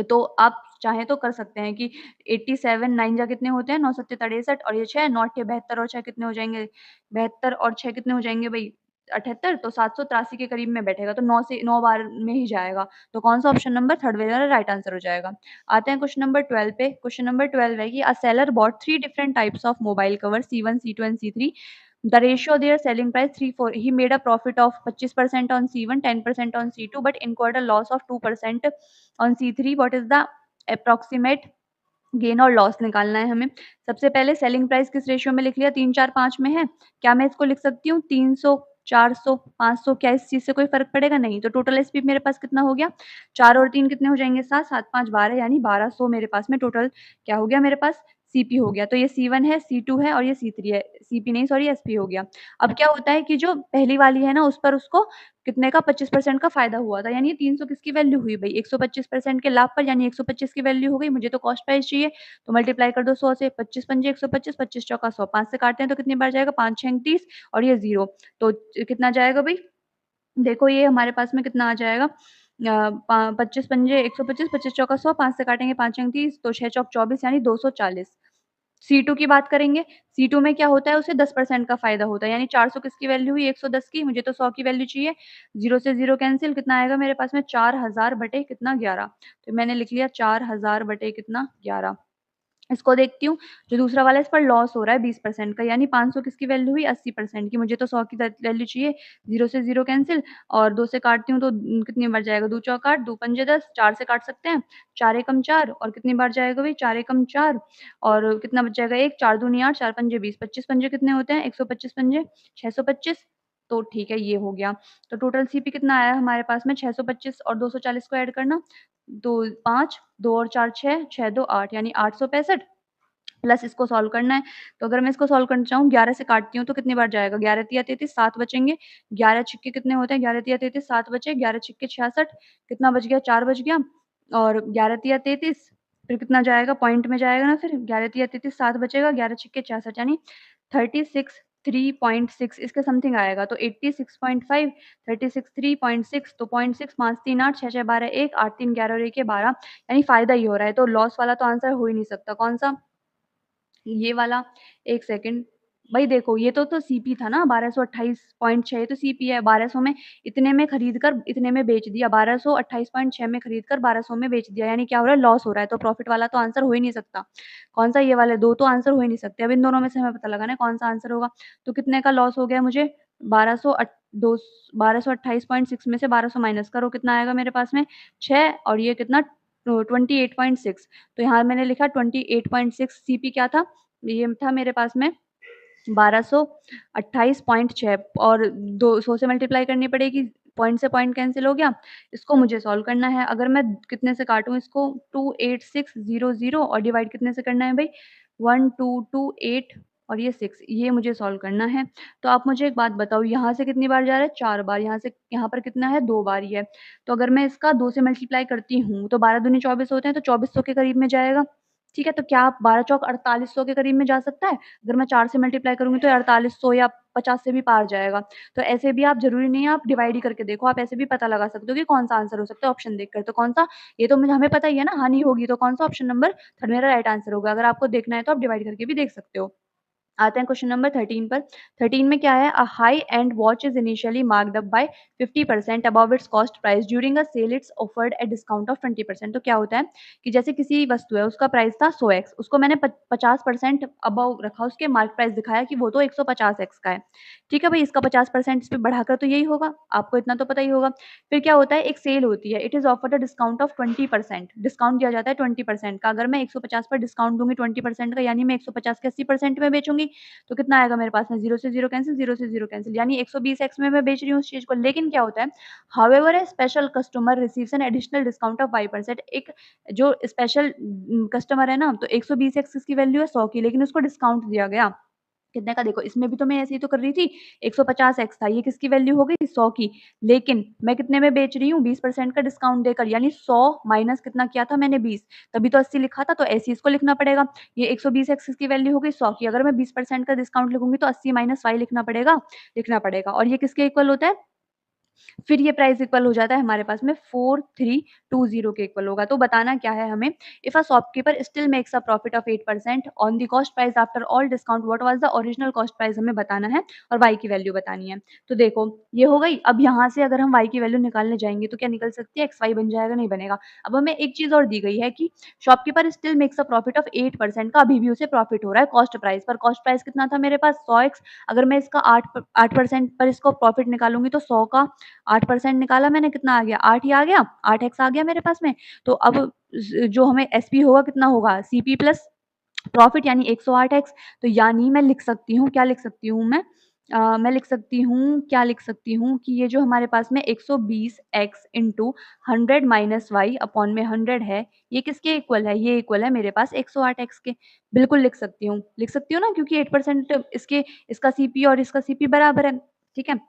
तो आप चाहें तो कर सकते हैं कि 87 9 जा कितने होते हैं, 9 सत्ते 63, और ये 6 9 अट्ठे 72, और 6 कितने हो जाएंगे, 72 और 6 कितने हो जाएंगे भाई, 78, तो 783 के करीब में बैठेगा, तो 9 से 9 बार में ही जाएगा। तो कौन सा ऑप्शन नंबर थर्ड वाला राइट आंसर हो जाएगा। आते हैं क्वेश्चन नंबर 12 पे। क्वेश्चन नंबर 12 है कि a seller bought 3 different types of mobile cover, C1 C2 and C3। The ratio their selling price 3 4, he made a profit of 25% on C1, 10% on C2, but incurred a loss of 2% on C3. What is the approximate gain और लॉस निकालना है हमें। सबसे पहले सेलिंग प्राइस किस रेशियो में लिख लिया, 3 4 5 में है। क्या मैं इसको लिख सकती हूँ 300 400 500, क्या इस चीज से कोई फर्क पड़ेगा, नहीं। तो टोटल एसपी मेरे पास कितना हो गया, 4 और 3 कितने हो जाएंगे, 7 7 5 12, यानी 1200 मेरे पास में टोटल क्या हो गया, मेरे पास सीपी हो गया। तो ये C1 है, C2 है, और ये C3 है, सीपी नहीं सॉरी एसपी हो गया। अब क्या होता है कि जो पहली वाली है ना, उस पर उसको कितने का 25% का फायदा हुआ था, यानी ये 300 किसकी वैल्यू हुई भाई, 125% के लाभ पर, यानी 125 की वैल्यू हो गई। मुझे तो कॉस्ट प्राइस चाहिए, तो मल्टीप्लाई कर दो 100 से, 25 पंजे 125, 25 चौका 100, 5 से काटते हैं तो कितनी बार जाएगा, 5 6 30, और ये 0, तो कितना जाएगा भाई, देखो ये हमारे पास में कितना आ जाएगा, 25 पंजे 125, 25 चौका 100, 5 से काटेंगे 5 6 30, तो 6 चौक 24, यानी 240। C2 की बात करेंगे, C2 में क्या होता है उसे 10% का फ़ायदा होता है, यानी 400 किसकी वैल्यू हुई 110 की, मुझे तो 100 की वैल्यू चाहिए, 0 से 0 कैंसल कितना आएगा मेरे पास में 4000 बटे कितना 11, तो मैंने लिख लिया 4000 बटे कितना 11। इसको देखती हूँ, जो दूसरा वाला है इस पर लॉस हो रहा है 20% का, यानी 500 किसकी वैल्यू हुई 80% की, मुझे तो 100 की वैल्यू चाहिए, 0 से 0 कैंसल और 2 से काटती हूँ तो कितनी बार जाएगा, 2 चौक 8, 2 पंजे 10, 4 से काट सकते हैं, 4 एकम 4 और कितनी बार जाएगा भई 4 एकम 4 और कितना बच जाएगा 1, 4 दूनी 8, 4 पंजे 20, 25 पंजे कितने होते हैं 125 पंजे 625, तो ठीक है ये हो गया। तो टोटल सीपी कितना आया हमारे पास में 625 और 240 को ऐड करना, 2 5, 2 और 4 6, 6 2 8 यानी 865 प्लस इसको सॉल्व करना है। तो अगर मैं इसको सॉल्व करना चाहूँ 11 से काटती हूँ तो कितनी बार जाएगा 11 तिया 33 7 बचेंगे। 11 छिक्के कितने होते हैं 11 तिया 33 7 बचे 11 छिक्के 66 कितना बच गया 4 बच गया और 11 तिया 33 फिर कितना जाएगा पॉइंट में जाएगा ना फिर 11 तिया 33 7 बचेगा 11 छिक्के 66 यानी 36 3.6 इसके समथिंग आएगा तो 86.5 36 3.6 तो 0.6 5 3 8 6 6 12 1 8 3 11 और 1 ये 12 यानी फ़ायदा ही हो रहा है तो लॉस वाला तो आंसर हो ही नहीं सकता। कौन-सा? ये वाला, 1 सेकंड, भाई देखो ये तो सीपी था ना 1228.6 ये तो सीपी है, 1200 में इतने में खरीद कर इतने में बेच दिया, 1228.6 में खरीद कर 1200 में बेच दिया, यानी क्या हो रहा है लॉस हो रहा है, तो प्रॉफिट वाला तो आंसर हो ही नहीं सकता। कौन-सा ये वाले 2 तो आंसर हो ही नहीं सकते, अब इन दोनों में से हमें पता लगाना है कौन-सा आंसर होगा। तो कितने का लॉस हो गया मुझे 1200 अट दो 1228.6 में से 1200 माइनस करो कितना आएगा मेरे पास में 6 और ये कितना 28.6 तो यहाँ मैंने लिखा 28.6 सीपी क्या था? ये था मेरे पास में 1228.6 और 200 से मल्टीप्लाई करनी पड़ेगी, पॉइंट से पॉइंट कैंसल हो गया। इसको मुझे सॉल्व करना है, अगर मैं कितने से काटूँ इसको 28600 और डिवाइड कितने से करना है भई 1228 और ये 6 ये मुझे सॉल्व करना है। तो आप मुझे एक बात बताओ यहाँ से कितनी बार जा रहा है 4 बार, यहाँ से यहाँ पर कितना है 2 बार ही है। तो अगर मैं इसका 2 से मल्टीप्लाई करती हूँ तो 12 दूनी 24 होते हैं तो 2400 के करीब में जाएगा। ठीक है, तो क्या 12 चौक 4800 के करीब में जा सकता है? अगर मैं 4 से मल्टीप्लाई करूँगी तो 4800 या 50 से भी पार जाएगा। तो ऐसे भी आप ज़रूरी नहीं है आप डिवाइड ही करके देखो, आप ऐसे भी पता लगा सकते हो कि कौन-सा आंसर हो सकता है ऑप्शन देखकर। तो कौन-सा? ये तो मुझे हमें पता ही है ना हानि होगी तो कौन-सा ऑप्शन नंबर 3 मेरा राइट आंसर होगा। अगर आपको देखना है तो आप डिवाइड करके भी देख सकते हो। आते हैं क्वेश्चन नंबर 13 पर। 13 में क्या है? A high end watch is initially marked up by 50% above its cost price during a sale it's offered at discount of 20%। तो क्या होता है कि जैसे किसी वस्तु है उसका प्राइस था 100x उसको मैंने 50% अबव रखा उसके मार्क प्राइस दिखाया कि वो तो 150x का है। ठीक है भाई इसका 50% इस पे बढ़ाकर तो यही होगा, आपको इतना तो पता ही होगा। फिर क्या होता है एक सेल होती है, it is offered a discount of 20% discount दिया जाता है 20% का। अगर मैं 150 पर डिस्काउंट दूँगी 20% का यानी मैं 150 के 80% में बेचूँगी तो कितना आएगा मेरे पास में 0 से 0 कैंसल 0 से 0 कैंसल यानी 120 एक्स में मैं बेच रही हूँ उस चीज़ को। लेकिन क्या होता है however A special customer receives an additional discount of 5% एक जो स्पेशल कस्टमर है ना तो 120 एक्स की वैल्यू है 100 की लेकिन उसको डिस्काउंट दिया गया कितने का देखो इसमें भी तो मैं ऐसे ही तो कर रही थी 150 एक्स था ये किसकी वैल्यू हो गई 100 की लेकिन मैं कितने में बेच रही हूँ 20% का डिस्काउंट देकर यानी 100 माइनस कितना किया था मैंने 20 तभी तो 80 लिखा था तो ऐसे ही इसको लिखना पड़ेगा ये 120 एक्स की वैल्यू हो गई 100 की अगर मैं 20% का डिस्काउंट लिखूंगी तो 80 माइनस वाई लिखना पड़ेगा और ये किसके इक्वल होता है फिर ये प्राइस इक्वल हो जाता है हमारे पास में 4320 के इक्वल होगा। तो बताना क्या है हमें if a shopkeeper still makes a profit of 8% on the cost price after all discount what was the original cost price हमें बताना है और वाई की वैल्यू बतानी है। तो देखो ये हो गई अब यहाँ से अगर हम वाई की वैल्यू निकालने जाएंगे तो क्या निकल सकती है एक्स वाई बन जाएगा नहीं बनेगा। अब हमें एक चीज और दी गई है कि shopkeeper still makes a profit of 8% का अभी भी उसे प्रॉफिट हो रहा है कॉस्ट प्राइस पर। कॉस्ट प्राइस कितना था मेरे पास 100x अगर मैं इसका 8% पर इसको प्रॉफिट निकालूंगी तो 100 का 8% निकाला मैंने कितना आ गया 8 ही आ गया 8x आ गया मेरे पास में। तो अब जो हमें एसपी होगा कितना होगा सीपी प्लस प्रॉफिट यानी 108x। तो यानी मैं लिख सकती हूँ क्या लिख सकती हूँ मैं लिख सकती हूँ क्या लिख सकती हूँ कि ये जो हमारे पास में 120x into 100 minus Y upon में 100 है ये किसके इक्वल है ये इक्वल है मेरे पास 108x के। बिल्कुल लिख सकती हूँ ना क्योंकि 8% इसके इसका सीपी और इसका सीपी बराबर है। ठीक है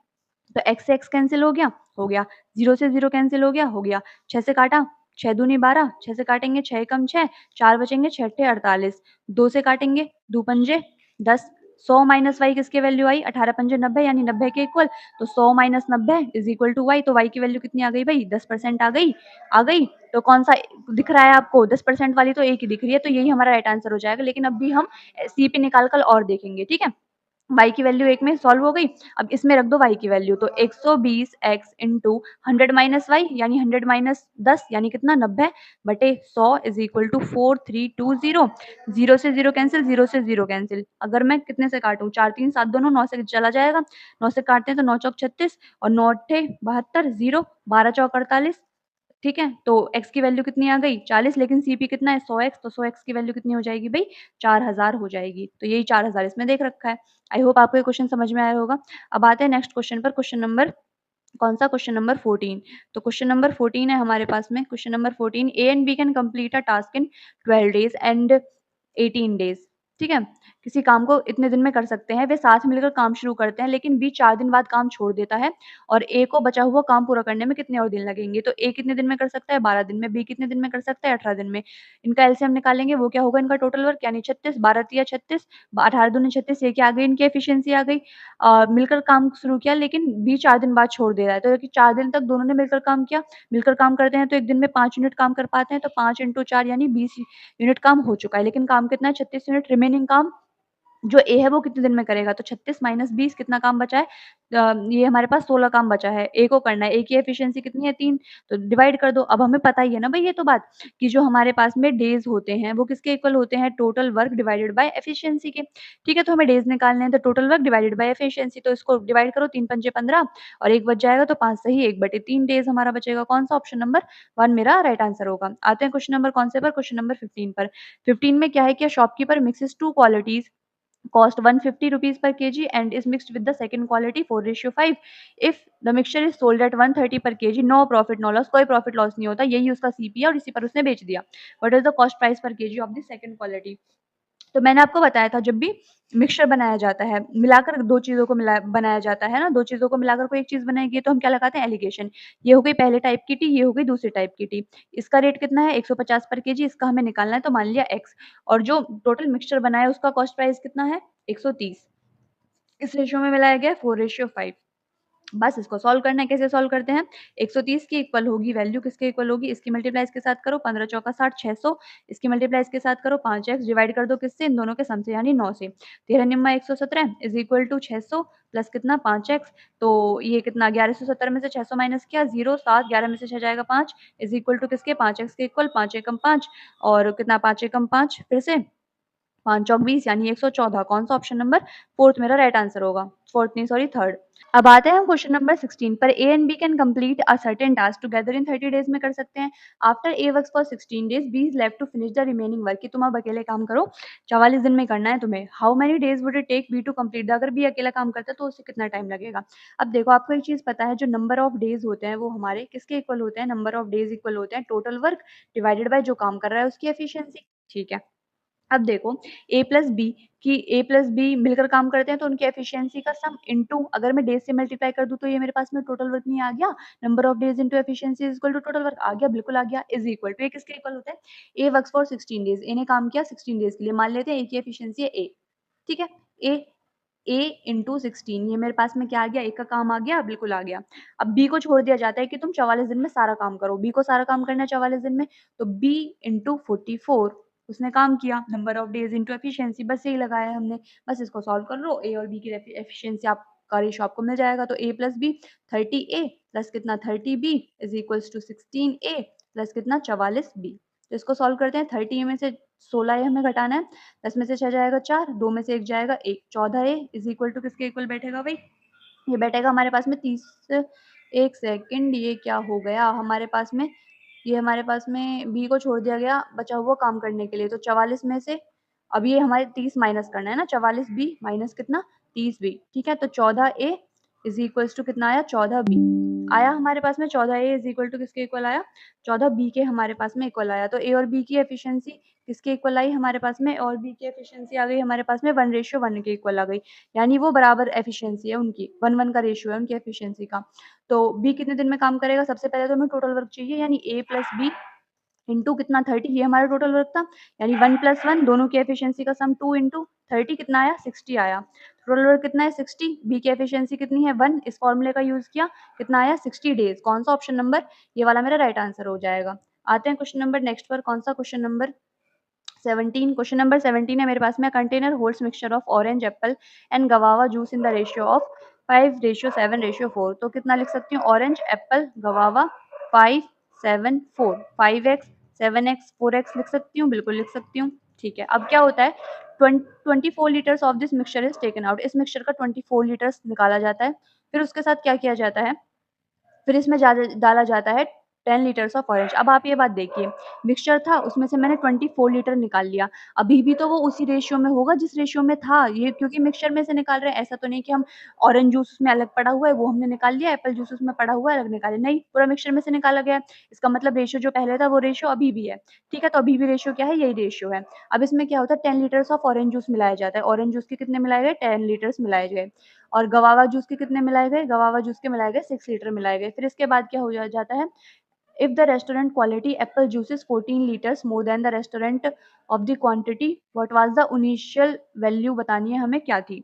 तो एक्स से एक्स कैंसिल हो गया 0 से 0 कैंसिल हो गया 6 से काटा 6 दूनी 12 6 से काटेंगे 6 कम 6 4 बचेंगे 6 अट्ठे 48 2 से काटेंगे 2 पंजे 10 100 माइनस वाई किसकी वैल्यू आई 18 पंजे 90 यानी 90 के इक्वल। तो 100 minus 90 is equal to Y. तो वाई की वैल्यू कितनी आ गई भाई 10% आ गई। आ गई तो कौन सा दिख रहा है आपको 10% वाली तो एक ही दिख रही है, तो यही हमारा राइट आंसर हो जाएगा। लेकिन अब भी हम सी पे निकाल कर और देखेंगे, ठीक है। y की वैल्यू एक में सॉल्व हो गई। अब इसमें रख दो y की वैल्यू, तो 120x इंटू 100 माइनस वाई यानी 100 माइनस 10 यानी कितना 90 बटे 100 इज इक्वल टू 4320। जीरो से जीरो कैंसिल, जीरो से जीरो कैंसिल। अगर मैं कितने से काटूं 4 3 7 दोनों 9 से चला जाएगा। 9 से काटते हैं तो 9 चौक 36 और 9 अट्ठे 72 जीरो 12 चौक 48। ठीक है, तो x की वैल्यू कितनी आ गई 40। लेकिन CP कितना है 100x, तो 100x की वैल्यू कितनी हो जाएगी भाई 4000 हो जाएगी। तो यही 4000 इसमें देख रखा है। आई होप आपको ये क्वेश्चन समझ में आया होगा। अब आते हैं नेक्स्ट क्वेश्चन पर। क्वेश्चन नंबर कौन सा, क्वेश्चन नंबर 14। तो क्वेश्चन नंबर 14 है हमारे पास में। Question number 14, A and B can complete a task in 12 days and 18 days. ठीक है, किसी काम को इतने दिन में कर सकते हैं, वे साथ मिलकर काम शुरू करते हैं, लेकिन बी 4 दिन बाद काम छोड़ देता है और ए को बचा हुआ काम पूरा करने में कितने और दिन लगेंगे। तो ए कितने दिन में कर सकता है 12 दिन में, बी कितने दिन में कर सकता है 18 दिन में। इनका एलसीएम निकालेंगे, वो क्या होगा इनका टोटल वर्क यानी 36 12 तिया 36 18 दूनी 36। ये क्या आ गई इनकी एफिशिएंसी आ गई। मिलकर काम शुरू किया लेकिन बी 4 दिन बाद छोड़ दे रहा है, तो कि 4 दिन तक दोनों ने मिलकर काम किया। मिलकर काम करते हैं तो एक दिन में 5 यूनिट काम कर पाते हैं, तो 5 इंटू 4 यानी 20 यूनिट काम हो चुका है। लेकिन काम कितना है 36 यूनिट। रिमेनिंग काम जो ए है वो कितने दिन में करेगा, तो 36 माइनस 20 कितना काम बचा है। ये हमारे पास 16 काम बचा है, ए को करना है। ए की एफिशिएंसी कितनी है 3, तो डिवाइड कर दो। अब हमें पता ही है ना भाई ये तो बात कि जो हमारे पास में डेज होते हैं वो किसके इक्वल होते हैं total work divided by efficiency के। ठीक है, तो हमें डेज निकालने हैं, तो total work divided by efficiency, तो इसको डिवाइड करो 3 पंजे 15 और 1 बच जाएगा, तो 5 सही 1/3 डेज हमारा बचेगा। कौन सा ऑप्शन नंबर 1 मेरा राइट आंसर होगा। आते हैं क्वेश्चन नंबर कौन से पर, क्वेश्चन नंबर 15 पर। 15 में क्या है कि shopkeeper mixes 2 qualities cost 150 rupees per kg and is mixed with the second quality 4:5। if the mixture is sold at 130 per kg, no profit no loss, कोई profit loss नहीं होता, यही उसका CP है और इसी पर उसने बेच दिया। what is the cost price per kg of the second quality। तो मैंने आपको बताया था जब भी मिक्सचर बनाया जाता है, मिलाकर दो चीजों को मिला बनाया जाता है ना, दो चीजों को मिलाकर कोई एक चीज बनाएगी तो हम क्या लगाते हैं एलिगेशन। ये हो गई पहले टाइप की टी, ये हो गई दूसरी टाइप की टी। इसका रेट कितना है 150 पर केजी, इसका हमें निकालना है तो मान लिया x। और जो टोटल मिक्सचर बनाया उसका कॉस्ट प्राइस कितना है 130। इस रेशियो में मिलाया गया 4:5। बस इसको सॉल्व करना है। कैसे सॉल्व करते हैं 130 की इक्वल होगी वैल्यू किसके इक्वल होगी, इसकी मल्टीप्लाई इसके साथ करो 15 चौका 60 600। इसकी मल्टीप्लाई इसके साथ करो 5x डिवाइड कर दो किससे इन दोनों के सम से यानी 9 से। 13 निम्मा 117 इज इक्वल टू 600 प्लस कितना 5x। तो ये कितना 1170 में से 600 माइनस किया 0 7 11 में से 6 जाएगा 5 इज इक्वल टू किसके 5x के इक्वल 5 एकम 5 और कितना 5 एकम 5 फिर से 5 चौक 20 यानी 114। कौन सा ऑप्शन नंबर फोर्थ मेरा राइट आंसर होगा, फोर्थ नहीं सॉरी थर्ड। अब आते हैं हम क्वेश्चन नंबर 16 पर। A and B can complete a certain task together in 30 days में कर सकते हैं। After A works for 16 days B is left to finish the remaining work, कि तुम अब अकेले काम करो 44 दिन में करना है तुम्हें। How many days would it take B to complete the, अगर बी अकेला काम करता है तो उससे कितना टाइम लगेगा। अब देखो आपको एक चीज पता है जो नंबर ऑफ डेज होते हैं वो हमारे किसके इक्वल होते हैं, नंबर ऑफ डेज इक्वल होते हैं टोटल वर्क डिवाइडेड बाय जो काम कर रहा है उसकी एफिशिएंसी। ठीक है, अब देखो ए प्लस बी की ए प्लस बी मिलकर काम करते हैं तो उनकी एफिशिएंसी का सम इनटू अगर मैं डेज से मल्टीप्लाई कर दूं तो ये मेरे पास में टोटल वर्क नहीं आ गया, number of days into efficiency is equal to total work आ गया, बिल्कुल आ गया, इज इक्वल टू ये किसके इक्वल होता है ए वर्क्स फॉर 16 डेज, ए ने काम किया 16 डेज के लिए, मान लेते हैं ए की एफिशिएंसी है ए। ठीक है, ए ए इंटू 16 ये मेरे पास में क्या आ गया एक का काम आ गया, बिल्कुल आ गया। अब बी को छोड़ दिया जाता है कि तुम 44 दिन में सारा काम करो, बी को सारा काम करना है 44 दिन में, तो बी इंटू 44 उसने काम किया, number of days into efficiency बस यही लगाया है हमने। बस इसको सॉल्व कर लो, ए और बी की एफिशिएंसी आपका रेशो आपको मिल जाएगा। तो A plus B 30 A plus कितना 30 B is equals to 16 A plus कितना 44 बी। तो इसको सॉल्व करते हैं 30 में से 16 ए हमें घटाना है, 10 में से 6 जाएगा 4, 2 में से 1 जाएगा 1, 14 ए इज इक्वल टू किसके इक्वल बैठेगा भाई, ये बैठेगा हमारे पास में 30। एक सेकंड, ये क्या हो गया हमारे पास में, ये हमारे पास में बी को छोड़ दिया गया बचा हुआ काम करने के लिए, तो 44 में से अब ये हमारे 30 माइनस करना है ना, 44 बी माइनस कितना 30 बी। ठीक है, तो 14 ए इज इक्वल्स टू कितना आया 14 बी आया हमारे पास में, 14 ए इज इक्वल टू किसके इक्वल आया 14 बी के हमारे पास में इक्वल आया। तो ए और बी की एफिशिएंसी किसके इक्वल आई हमारे पास में, और बी की एफिशिएंसी आ गई हमारे पास में 1:1 के इक्वल आ गई, यानी वो बराबर एफिशिएंसी है उनकी, 1:1 का रेशियो है उनकी एफिशिएंसी का। तो बी कितने दिन में काम करेगा, सबसे पहले तो हमें टोटल वर्क चाहिए यानी ए प्लस बी इंटू कितना 30, ये हमारा टोटल वर्क था, यानी 1 + 1 दोनों की एफिशिएंसी का सम 2 × 30 कितना आया 60 आया। टोटल वर्क कितना है 60, बी की एफिशिएंसी कितनी है 1, इस फॉर्मूले का यूज किया, कितना आया 60 डेज। कौन सा ऑप्शन नंबर, ये वाला मेरा राइट आंसर हो जाएगा। आते हैं क्वेश्चन नंबर नेक्स्ट पर, कौन सा क्वेश्चन नंबर 17। क्वेश्चन नंबर 17 है मेरे पास में, container holds mixture of orange Apple and गवावा juice in the ratio of 5:7:4। तो कितना लिख सकती हूँ, orange Apple गवावा 5:7:4, 5x 7x 4x लिख सकती हूँ, बिल्कुल लिख सकती हूँ। ठीक है, अब क्या होता है 24 litres of this mixture is taken out, इस मिक्सचर का 24 लीटर्स निकाला जाता है। फिर उसके साथ क्या किया जाता है, फिर इसमें डाला जाता है 10 लीटर्स ऑफ ऑरेंज। अब आप ये बात देखिए, मिक्सचर था उसमें से मैंने 24 लीटर निकाल लिया, अभी भी तो वो उसी रेशियो में होगा जिस रेशियो में था, ये क्योंकि मिक्सचर में से निकाल रहे हैं, ऐसा तो नहीं कि हम ऑरेंज जूस उसमें अलग पड़ा हुआ है वो हमने निकाल लिया, एप्पल जूस उसमें पड़ा हुआ है अलग निकाले, नहीं, पूरा मिक्सचर में से निकाला गया है। इसका मतलब रेशियो जो पहले था वो रेशियो अभी भी है। ठीक है, तो अभी भी रेशियो क्या है, यही रेशियो है। अब इसमें क्या होता है 10 लीटर्स ऑफ ऑरेंज जूस मिलाया जाता है, ऑरेंज जूस के कितने मिलाए गए 10 लीटर्स मिलाए गए, और गवावा जूस के कितने मिलाए गए, गवावा जूस के मिलाए गए 6 लीटर मिलाए गए। फिर इसके बाद क्या हो जाता है, if the restaurant quality Apple juice is 14 litres more than the restaurant of the quantity, what was the initial value, बतानी है हमें क्या थी।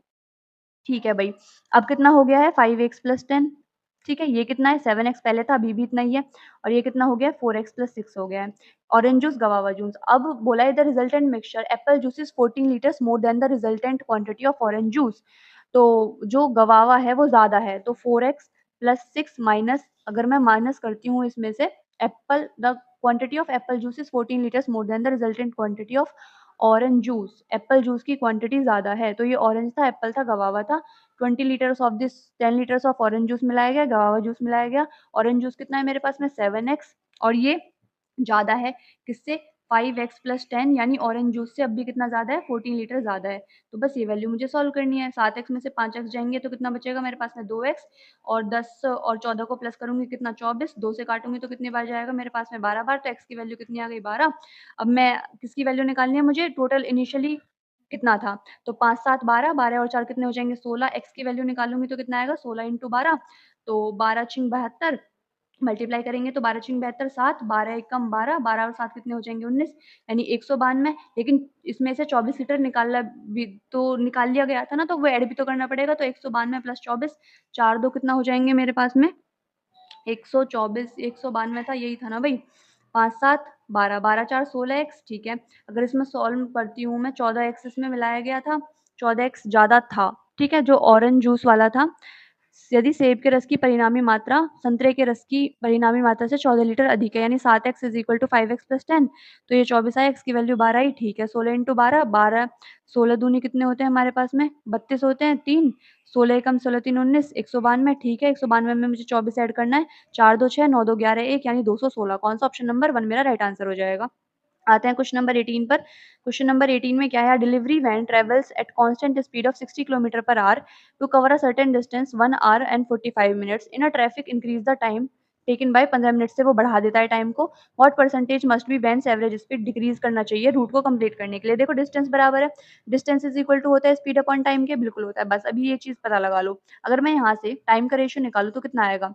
ठीक है भाई, अब कितना हो गया है 5x + 10। ठीक है, ये कितना है 7x पहले था, अभी भी इतना ही है, और ये कितना हो गया 4x + 6 हो गया है। ऑरेंज जूस गवावा जूस, अब बोला है the resultant mixture Apple juice is 14 litres more than the resultant quantity of orange juice. तो जो गवावा है वो ज्यादा है, तो 4x + 6 माइनस, अगर मैं माइनस करती हूँ इसमें से, Apple the quantity of Apple juice is 14 litres more than the resultant quantity of orange juice, Apple juice की क्वांटिटी ज्यादा है, तो ये ऑरेंज था, एप्पल था, गवावा था। 20 litres of this 10 litres of orange juice मिलाया गया, गवावा जूस मिलाया गया। ऑरेंज जूस कितना है मेरे पास में 7x, और ये ज्यादा है किससे 5x + 10, यानी ऑरेंज जूस से अब भी कितना ज्यादा है 14 लीटर ज्यादा है। तो बस ये वैल्यू मुझे सॉल्व करनी है, 7x में से 5x जाएंगे तो कितना बचेगा मेरे पास में 2x, और 10 और 14 को प्लस करूंगी कितना 24, 2 से काटूंगी तो कितनी बार जाएगा मेरे पास में 12 बार, तो x की वैल्यू कितनी आ गई 12। अब मैं किसकी वैल्यू निकालनी है मुझे, टोटल इनिशियली कितना था, तो 5 7 12, 12 और 4 कितने हो जाएंगे 16, x की वैल्यू निकालूंगी तो कितना आएगा 16 × 12, तो 12 × 72, मल्टीप्लाई करेंगे तो 12 × 72 7, 12 एकम 12, 12 और 7 कितने हो जाएंगे 19, यानी 192। लेकिन इसमें से 24 लीटर निकालना भी तो निकाल लिया गया था ना, तो वो ऐड भी तो करना पड़ेगा, तो 192 + 24, 4 2 कितना हो जाएंगे मेरे पास में 124, 192 था, यही था ना भाई, 5 7 12, 12 4 16x। ठीक है, अगर इसमें सॉल्व करती हूँ मैं, 14x इसमें मिलाया गया था, 14x ज्यादा था। ठीक है, जो ऑरेंज जूस वाला था, यदि सेब के रस की परिणामी मात्रा संतरे के रस की परिणामी मात्रा से 14 लीटर अधिक है, यानी 7x = 5x + 10, तो ये 24 आया, x की वैल्यू 12 ही। ठीक है, 16 × 12, 12, 16 दूनी कितने होते हैं हमारे पास में 32 होते हैं, 3, 16 एकम 16 3 19, 192। ठीक है, 192 में मुझे 24 ऐड करना है, 4 2 6, 9 2 11 1, यानी 216। कौन सा ऑप्शन नंबर 1 मेरा राइट आंसर हो जाएगा। आते हैं क्वेश्चन नंबर 18 पर। क्वेश्चन नंबर 18 में क्या है, delivery van travels at constant speed of 60 kilometre per hour to cover a certain distance 1 hour and 45 minutes in a traffic increase the time taken by 15 minute से वो बढ़ा देता है टाइम को। What percentage must be van's average speed decrease करना चाहिए रूट को कंप्लीट करने के लिए। देखो डिस्टेंस बराबर है, डिस्टेंस इज इक्वल टू होता है स्पीड अपॉन टाइम के, बिल्कुल होता है, बस अभी ये चीज पता लगा लो। अगर मैं यहाँ से टाइम का रेशियो निकालू तो कितना आएगा,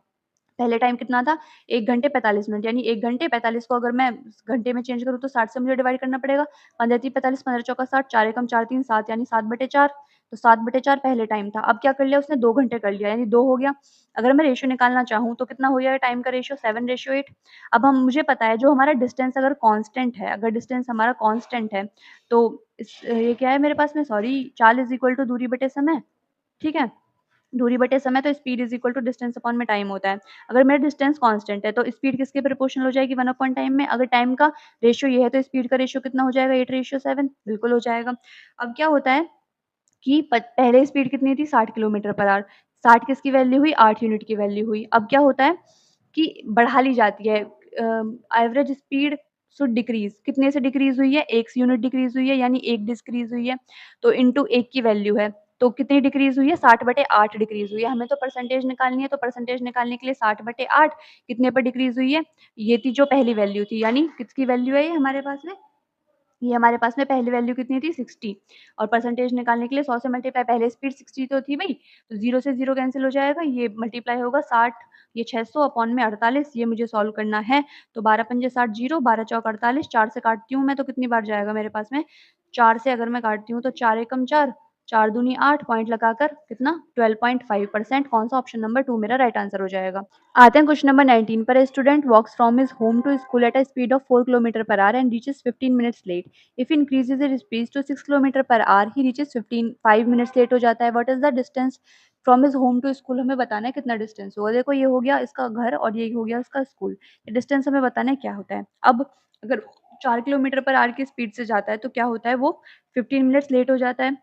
पहले टाइम कितना था 1 घंटे 45 मिनट, यानी 1 घंटे 45 को अगर मैं घंटे में चेंज करूँ तो 60 से मुझे डिवाइड करना पड़ेगा, 15 3 45, 15 चौका 60, 4 एकम 4 3 7, यानी 7/4, तो 7/4 पहले टाइम था। अब क्या कर लिया उसने 2 घंटे कर लिया, यानी 2 हो गया। अगर मैं रेशियो निकालना चाहूँ तो कितना हो जाएगा टाइम का रेशियो 7:8। अब हम मुझे पता है जो हमारा डिस्टेंस अगर कांस्टेंट है, अगर डिस्टेंस हमारा कांस्टेंट है तो ये क्या है मेरे पास में, सॉरी, चाल इज इक्वल टू दूरी बटे समय। ठीक है, दूरी बटे समय, तो speed is equal to distance upon में टाइम होता है। अगर मेरा डिस्टेंस कांस्टेंट है तो स्पीड किसके प्रोपोर्शनल हो जाएगी 1 अपॉन टाइम में। अगर टाइम का रेशियो ये है तो स्पीड का रेशियो कितना हो जाएगा 8:7, बिल्कुल हो जाएगा। अब क्या होता है कि पहले स्पीड कितनी थी 60 किलोमीटर पर आवर, 60 किसकी वैल्यू हुई 8 यूनिट की वैल्यू हुई। अब क्या होता है कि बढ़ा ली जाती है, एवरेज स्पीड शुड डिक्रीज, कितने से डिक्रीज हुई है 1 यूनिट डिक्रीज हुई है, यानी 1 डिक्रीज हुई है, तो इंटू 1 की वैल्यू है, तो कितनी डिक्रीज हुई है 60/8 डिक्रीज हुई है। हमें तो परसेंटेज निकालनी है, तो परसेंटेज निकालने के लिए 60/8 कितने पर डिक्रीज हुई है, ये थी जो पहली वैल्यू थी, यानी किसकी वैल्यू है ये हमारे पास में, ये हमारे पास में पहली वैल्यू कितनी थी 60 और परसेंटेज निकालने के लिए 100 से मल्टीप्लाई पहले स्पीड 60 तो थी भई, तो 0 से 0 कैंसल हो जाएगा, ये मल्टीप्लाई होगा 60, ये 600 अपॉन में 48, ये मुझे सॉल्व करना है। तो 12 पंजे 60 0, 12 चौक 48, 4 से काटती हूँ मैं तो कितनी बार जाएगा मेरे पास में, 4 से अगर मैं काटती हूँ तो 4 एकम 4, 4 दूनी 8, पॉइंट लगाकर कितना 12.5%। कौन सा ऑप्शन नंबर 2 मेरा राइट आंसर हो जाएगा। आते हैं क्वेश्चन नंबर 19 पर। A student walks from his home to school at a speed of 4 kilometre per hour and reaches 15 minutes late. If increases it speed to 6 kilometre per hour he reaches 5 minutes late हो जाता है। What is the distance from his home to school, हमें बताना है कितना डिस्टेंस होगा। देखो ये हो गया इसका घर और ये हो गया इसका स्कूल, ये डिस्टेंस हमें बताना है क्या होता है। अब अगर 4 किलोमीटर पर आवर की स्पीड से जाता है तो क्या होता है, वो 15 मिनट्स लेट हो जाता है।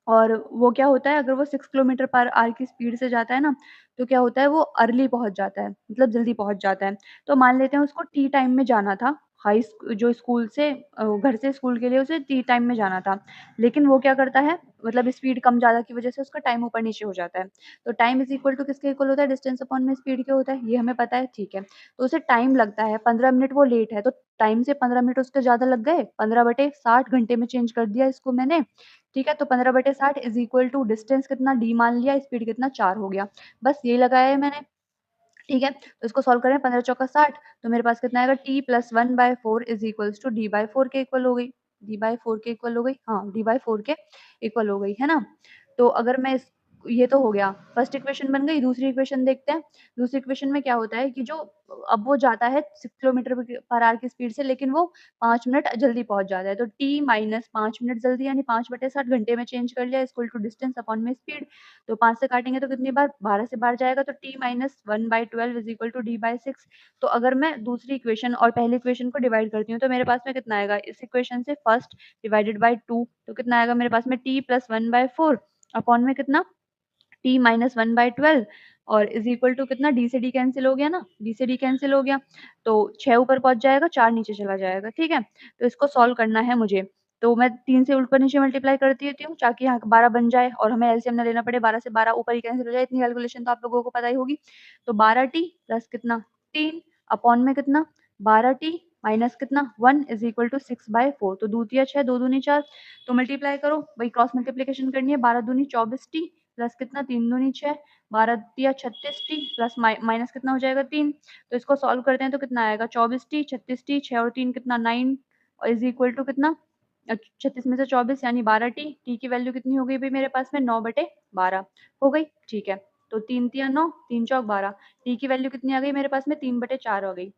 और वो क्या होता है, अगर वो 6 किलोमीटर पर आवर की स्पीड से जाता है ना, तो क्या होता है, वो अर्ली पहुँच जाता है, मतलब जल्दी पहुँच जाता है। तो मान लेते हैं उसको टी टाइम में जाना था, जो स्कूल से घर से स्कूल के लिए उसे टी टाइम में जाना था। लेकिन वो क्या करता है, मतलब स्पीड कम-ज़्यादा की वज़ह से उसका टाइम ऊपर-नीचे हो जाता है। तो टाइम इज़ इक्वल टू किसके इक्वल होता है, डिस्टेंस अपॉन में स्पीड के होता है, ये हमें पता है, ठीक है। तो उसे टाइम लगता है 15 मिनट, वो लेट है, तो टाइम से 15 मिनट उसके ज़्यादा लग गए, 15/60 घंटे में चेंज कर दिया इसको मैंने। ठीक है, तो 15/60 इज़ इक्वल टू डिस्टेंस कितना डी मान लिया, स्पीड कितना 4 हो गया। बस यही लगाया है मैंने, ठीक है। तो इसको सॉल्व करें, 15 चौका 60, तो मेरे पास कितना आएगा, t + 1/4 is equals to d/4 के इक्वल हो गई, d/4 के इक्वल हो गई, हाँ, d/4 के इक्वल हो गई, है ना? तो अगर मैं इस ये तो हो गया, फर्स्ट इक्वेशन बन गई। दूसरी इक्वेशन देखते हैं। दूसरी इक्वेशन में क्या होता है कि जो अब वो जाता है 6 किलोमीटर पर आवर की स्पीड से, लेकिन वो 5 मिनट जल्दी पहुँच जाता है। तो t माइनस 5 मिनट जल्दी, यानी 5/60 घंटे में चेंज कर लिया, इक्वल टू डिस्टेंस अपॉन में स्पीड। तो 5 से काटेंगे तो कितनी बार, 12 से बाहर जाएगा, तो t minus 1/12 is equal to d/6। तो अगर मैं दूसरी इक्वेशन और पहली इक्वेशन को डिवाइड करती हूँ, तो मेरे पास में कितना आएगा, इस इक्वेशन से फर्स्ट डिवाइडेड बाय 2, तो कितना आएगा मेरे पास में t + 1/4 अपॉन में कितना t माइनस 1/12 और इज़ इक्वल टू कितना, d से d कैंसल हो गया ना, d से d कैंसल हो गया, तो 6 ऊपर पहुँच जाएगा, 4 नीचे चला जाएगा, ठीक है। तो इसको सॉल्व करना है मुझे, तो मैं 3 से ऊपर नीचे मल्टीप्लाई करती रहती हूँ ताकि यहाँ 12 बन जाए और हमें एलसीएम ना लेना पड़े, 12 से 12 ऊपर ही कैंसिल हो जाए, इतनी कैलकुलेशन तो आप लोगों को पता ही होगी। तो 12t प्लस कितना 3 अपॉन में कितना 12t माइनस कितना 1 इज़ इक्वल टू 6/4, तो दो तिया 6, 2 दूनी 4, तो मल्टीप्लाई करो, वही क्रॉस मल्टीप्लिकेशन करनी है, 12 दूनी 24t प्लस कितना 3 दूनी 6, 12 तिया 36t प्लस माइनस कितना हो जाएगा 3। तो इसको सॉल्व करते हैं तो कितना आएगा 24t, 36t, 6 और 3 कितना 9 और इज़ इक्वल टू कितना 36 में से 24 यानी 12t, t की वैल्यू कितनी हो गई भई मेरे पास में 9/12 हो गई, ठीक है। तो 3 तिया 9, 3 चौक 12, t की वैल्यू कितनी आ गई मेरे पास में 3/4 हो गई।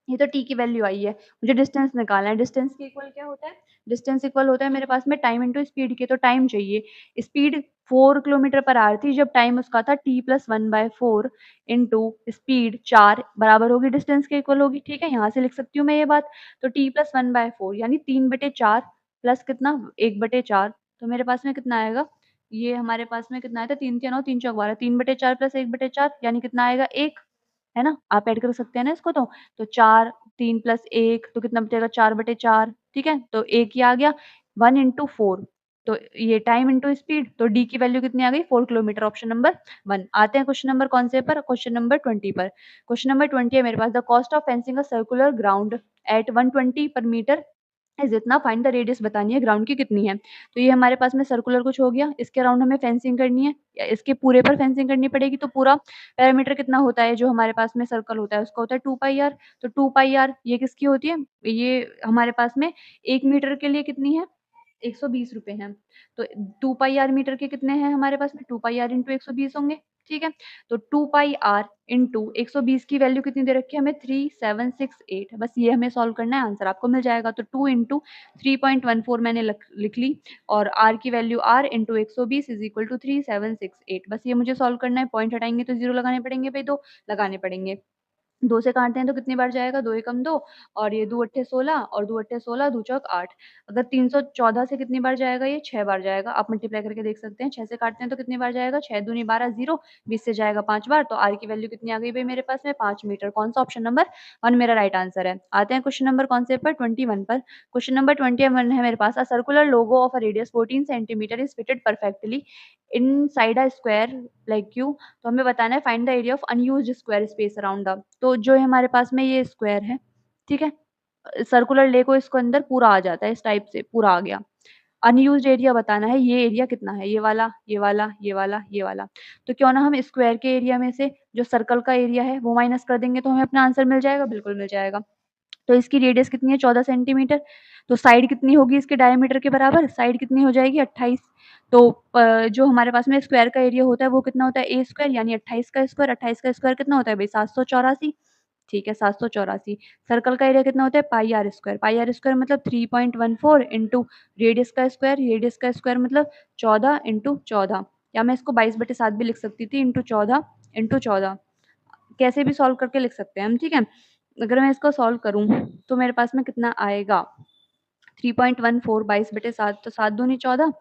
ये तो t की वैल्यू आई है, मुझे डिस्टेंस निकालना है। डिस्टेंस के इक्वल क्या होता है, डिस्टेंस इक्वल होता है मेरे पास में टाइम इंटू स्पीड के, तो टाइम चाहिए। स्पीड 4 किलोमीटर पर आवर थी जब टाइम उसका था t + 1/4 इंटू स्पीड 4 बराबर होगी डिस्टेंस के इक्वल होगी, ठीक है। यहाँ से लिख सकती हूँ मैं ये बात, तो t + 1/4 यानी 3/4 प्लस कितना 1/4, तो मेरे पास में कितना आएगा, ये हमारे पास में कितना आया था 3 तिया 9, 3 चौक 12, 3/4 प्लस 1/4 यानी कितना आएगा 1, है ना? आप ऐड कर सकते हैं ना इसको तो 4 3 प्लस 1 तो कितना बचेगा 4/4, ठीक है? तो 1 ही आ गया, 1 इंटू 4, तो ये टाइम इंटू स्पीड, तो डी की वैल्यू कितनी आ गई 4 किलोमीटर, ऑप्शन नंबर 1। आते हैं क्वेश्चन नंबर कौन से पर, क्वेश्चन नंबर 20 पर। क्वेश्चन नंबर 20 है मेरे पास, the cost of fencing a circular ground at 120 per metre is इतना, फाइंड द रेडियस बतानी है ग्राउंड की कितनी है। तो ये हमारे पास में सर्कुलर कुछ हो गया, इसके अराउंड हमें फेंसिंग करनी है, या इसके पूरे पर फेंसिंग करनी पड़ेगी, तो पूरा पैरामीटर कितना होता है जो हमारे पास में सर्कल होता है, उसका होता है 2 पाई आर। तो 2 पाई आर ये किसकी होती है, ये हमारे पास में 1 मीटर के लिए कितनी है, 120 रुपए हैं। तो 2 पाई आर मीटर के कितने हैं हमारे पास में, 2 पाई आर इंटू 120 होंगे, ठीक है। तो 2 पाई आर इंटू 120 की वैल्यू कितनी दे रखी है हमें 3768, बस ये हमें सॉल्व करना है, आंसर आपको मिल जाएगा। तो 2 इंटू 3.14 मैंने लिख ली और आर की value R into 120 is equal to 3768, बस ये मुझे सॉल्व करना है। पॉइंट हटाएंगे तो जीरो लगाने पड़ेंगे भाई, 2 लगाने पड़ेंगे। 2 से काटते हैं तो कितनी बार जाएगा, 2 एकम 2 और ये 2 अट्ठे 16 और 2 अट्ठे 16, 2 चौक 8। अगर 314 से कितनी बार जाएगा, ये 6 बार जाएगा। आप मल्टीप्लाई करके देख सकते हैं। 6 से काटते हैं तो कितनी बार जाएगा, 6 दूनी 12 0, 20 से जाएगा 5 बार, तो आर की वैल्यू कितनी आ गई भई मेरे पास में 5 मीटर। कौन सा ऑप्शन नंबर 1 मेरा राइट आंसर है। आते हैं क्वेश्चन नंबर कौन से पर 21 पर। क्वेश्चन नंबर 21 है मेरे पास, a circular logo of a radius 14 centimetre is fitted perfectly inside a square like Q. तो हमें बताना है find the area of unused square space around the, तो जो है हमारे पास में ये स्क्वायर है, ठीक है। सर्कुलर लेक हो इसको अंदर पूरा आ जाता है, इस टाइप से पूरा आ गया। अनयूज्ड एरिया बताना है, ये एरिया कितना है, ये वाला, ये वाला, ये वाला, ये वाला। तो क्यों ना हम स्क्वायर के एरिया में से जो सर्कल का एरिया है वो माइनस कर देंगे तो हमें अपना आंसर मिल जाएगा, बिल्कुल मिल जाएगा। तो इसकी रेडियस कितनी है 14 सेंटीमीटर। तो साइड कितनी होगी इसके डायमीटर के बराबर, साइड कितनी हो जाएगी 28। तो जो हमारे पास में स्क्वायर का एरिया होता है वो कितना होता है ए स्क्वायर यानी 28 का स्क्वायर, 28 का स्क्वायर कितना होता है भाई 784। ठीक है 784। सर्कल का एरिया कितना होता है पाई आर स्क्वायर मतलब 3.14 इंटू रेडियस का स्क्वायर मतलब 14 इंटू 14, या मैं इसको 22/7 भी लिख सकती थी इंटू 14 कैसे भी सॉल्व करके लिख सकते हैं हम, ठीक है। अगर मैं इसको सॉल्व करूँ तो मेरे पास में कितना आएगा 3.14 22/7 तो 7 दूनी 14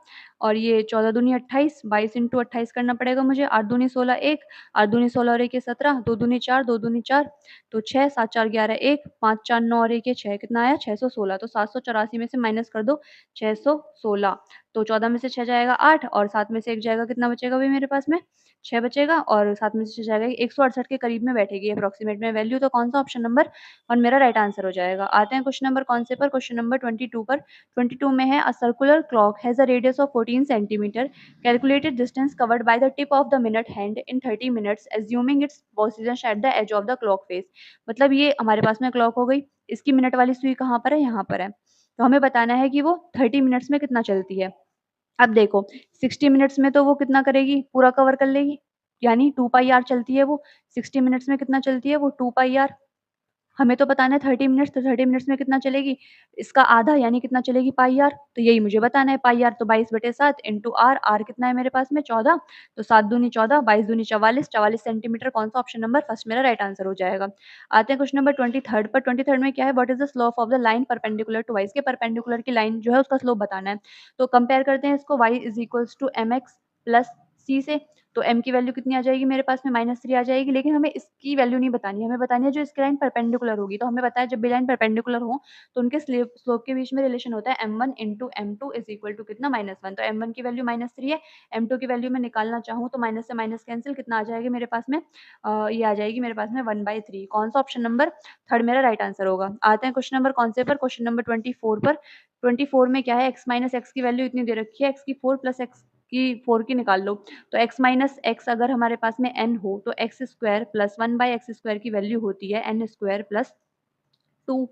और ये 14 दूनी 28, 22 इंटू 28 करना पड़ेगा मुझे, 8 दूनी 16 1, 8 दूनी 16 और 1 ये 17, 2 दूनी 4, 2 दूनी 4 तो 6, 7 4 11 1, 5 4 9 और 1 ये 6 कितना आया 616। तो 784 में से माइनस कर दो 616, तो 14 में से 6 जाएगा 8 और 7 में से 1 जाएगा, कितना बचेगा भाई मेरे पास में 6 बचेगा और 7 में से 6 जाएगा 168 के करीब में बैठेगी अप्रोक्सीमेट में वैल्यू। तो कौन सा ऑप्शन नंबर 1 मेरा राइट आंसर हो जाएगा। आते हैं क्वेश्चन नंबर कौन से पर, क्वेश्चन नंबर 22 पर। 22 में है a circular clock has a radius of 14 centimetre, calculated distance covered by the tip of the minute hand in 30 minutes assuming its position at the edge of the clock face. मतलब ये हमारे पास में क्लॉक हो गई, इसकी मिनट वाली सुई कहाँ पर है, यहाँ पर है। तो हमें बताना है कि वो 30 मिनट्स में कितना चलती है। अब देखो 60 मिनट्स में तो वो कितना करेगी, पूरा कवर कर लेगी, यानी 2 पाई आर चलती है वो। 60 मिनट्स में कितना चलती है वो 2 पाई आर। हमें तो बताना है 30 मिनट्स, तो 30 मिनट्स में कितना चलेगी, इसका आधा यानी कितना चलेगी पाई आर। तो यही मुझे बताना है पाई आर, तो 22/7 इंटू आर, आर कितना है मेरे पास में 14, तो 7 दूनी 14, 22 दूनी 44, 44 सेंटीमीटर। कौन सा ऑप्शन नंबर फर्स्ट मेरा राइट आंसर हो जाएगा। आते हैं क्वेश्चन नंबर 23 पर। 23 में क्या है, what is the slope of the line perpendicular to Y, इसके परपेंडिकुलर की लाइन जो है उसका स्लोप बताना है। तो कंपेयर करते हैं इसको, y is equals to M X plus C से। तो m की वैल्यू कितनी आ जाएगी मेरे पास में -3 आ जाएगी, लेकिन हमें इसकी वैल्यू नहीं बतानी है, हमें बतानी है जो इसकी लाइन परपेंडिकुलर होगी। तो हमें पता है जब भी लाइन परपेंडिकुलर हो तो उनके स्लोप के बीच में रिलेशन होता है m1 into m2 is equal to कितना -1। तो m1 की वैल्यू -3 है, m2 की वैल्यू मैं निकालना चाहूँ तो माइनस से माइनस कैंसिल, कितना आ जाएगा मेरे पास में ये आ जाएगी मेरे पास में 1/3। कौन सा ऑप्शन नंबर थर्ड मेरा राइट आंसर होगा। आते हैं क्वेश्चन नंबर कौन से पर, क्वेश्चन नंबर 24 पर। 24 में क्या है, x माइनस एक्स की वैल्यू इतनी दे रखी है, x की 4 प्लस x की 4 की निकाल लो। तो x माइनस एक्स अगर हमारे पास में n हो तो एक्स स्क्वायर प्लस 1/x² की वैल्यू होती है n स्क्वायर प्लस 2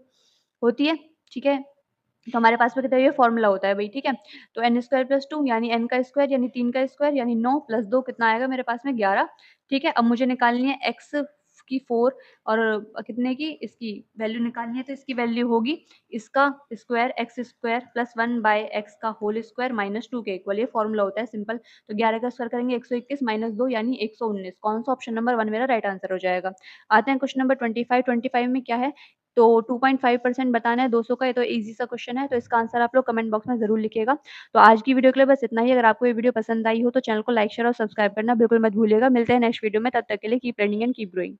होती है, ठीक है। तो हमारे पास में कितना ये फॉर्मूला होता है भाई, ठीक है। तो n स्क्वायर प्लस 2 यानी n का स्क्वायर यानी 3 का स्क्वायर यानी 9 प्लस 2 कितना आएगा मेरे पास में 11, ठीक है। अब मुझे निकालनी है x की 4 और कितने की इसकी वैल्यू निकालनी है, तो इसकी वैल्यू होगी इसका square x square plus 1/x का होल स्क्वायर माइनस 2 के इक्वल, ये फॉर्मूला होता है सिंपल। तो 11 का स्क्वायर करेंगे 121 माइनस 2 यानी 119। कौन सा ऑप्शन नंबर 1 मेरा राइट आंसर हो जाएगा। आते हैं क्वेश्चन नंबर 25 में क्या है, तो 2.5% बताना है 200 का, ये तो ईज़ी सा क्वेश्चन है, तो इसका आंसर आप लोग कमेंट बॉक्स में ज़रूर लिखिएगा। तो आज की वीडियो के लिए बस इतना ही। अगर आपको ये वीडियो पसंद आई हो तो चैनल को लाइक, शेयर और सब्सक्राइब करना बिल्कुल मत भूलिएगा। मिलते हैं नेक्स्ट वीडियो में, तब तक के लिए keep learning and keep growing.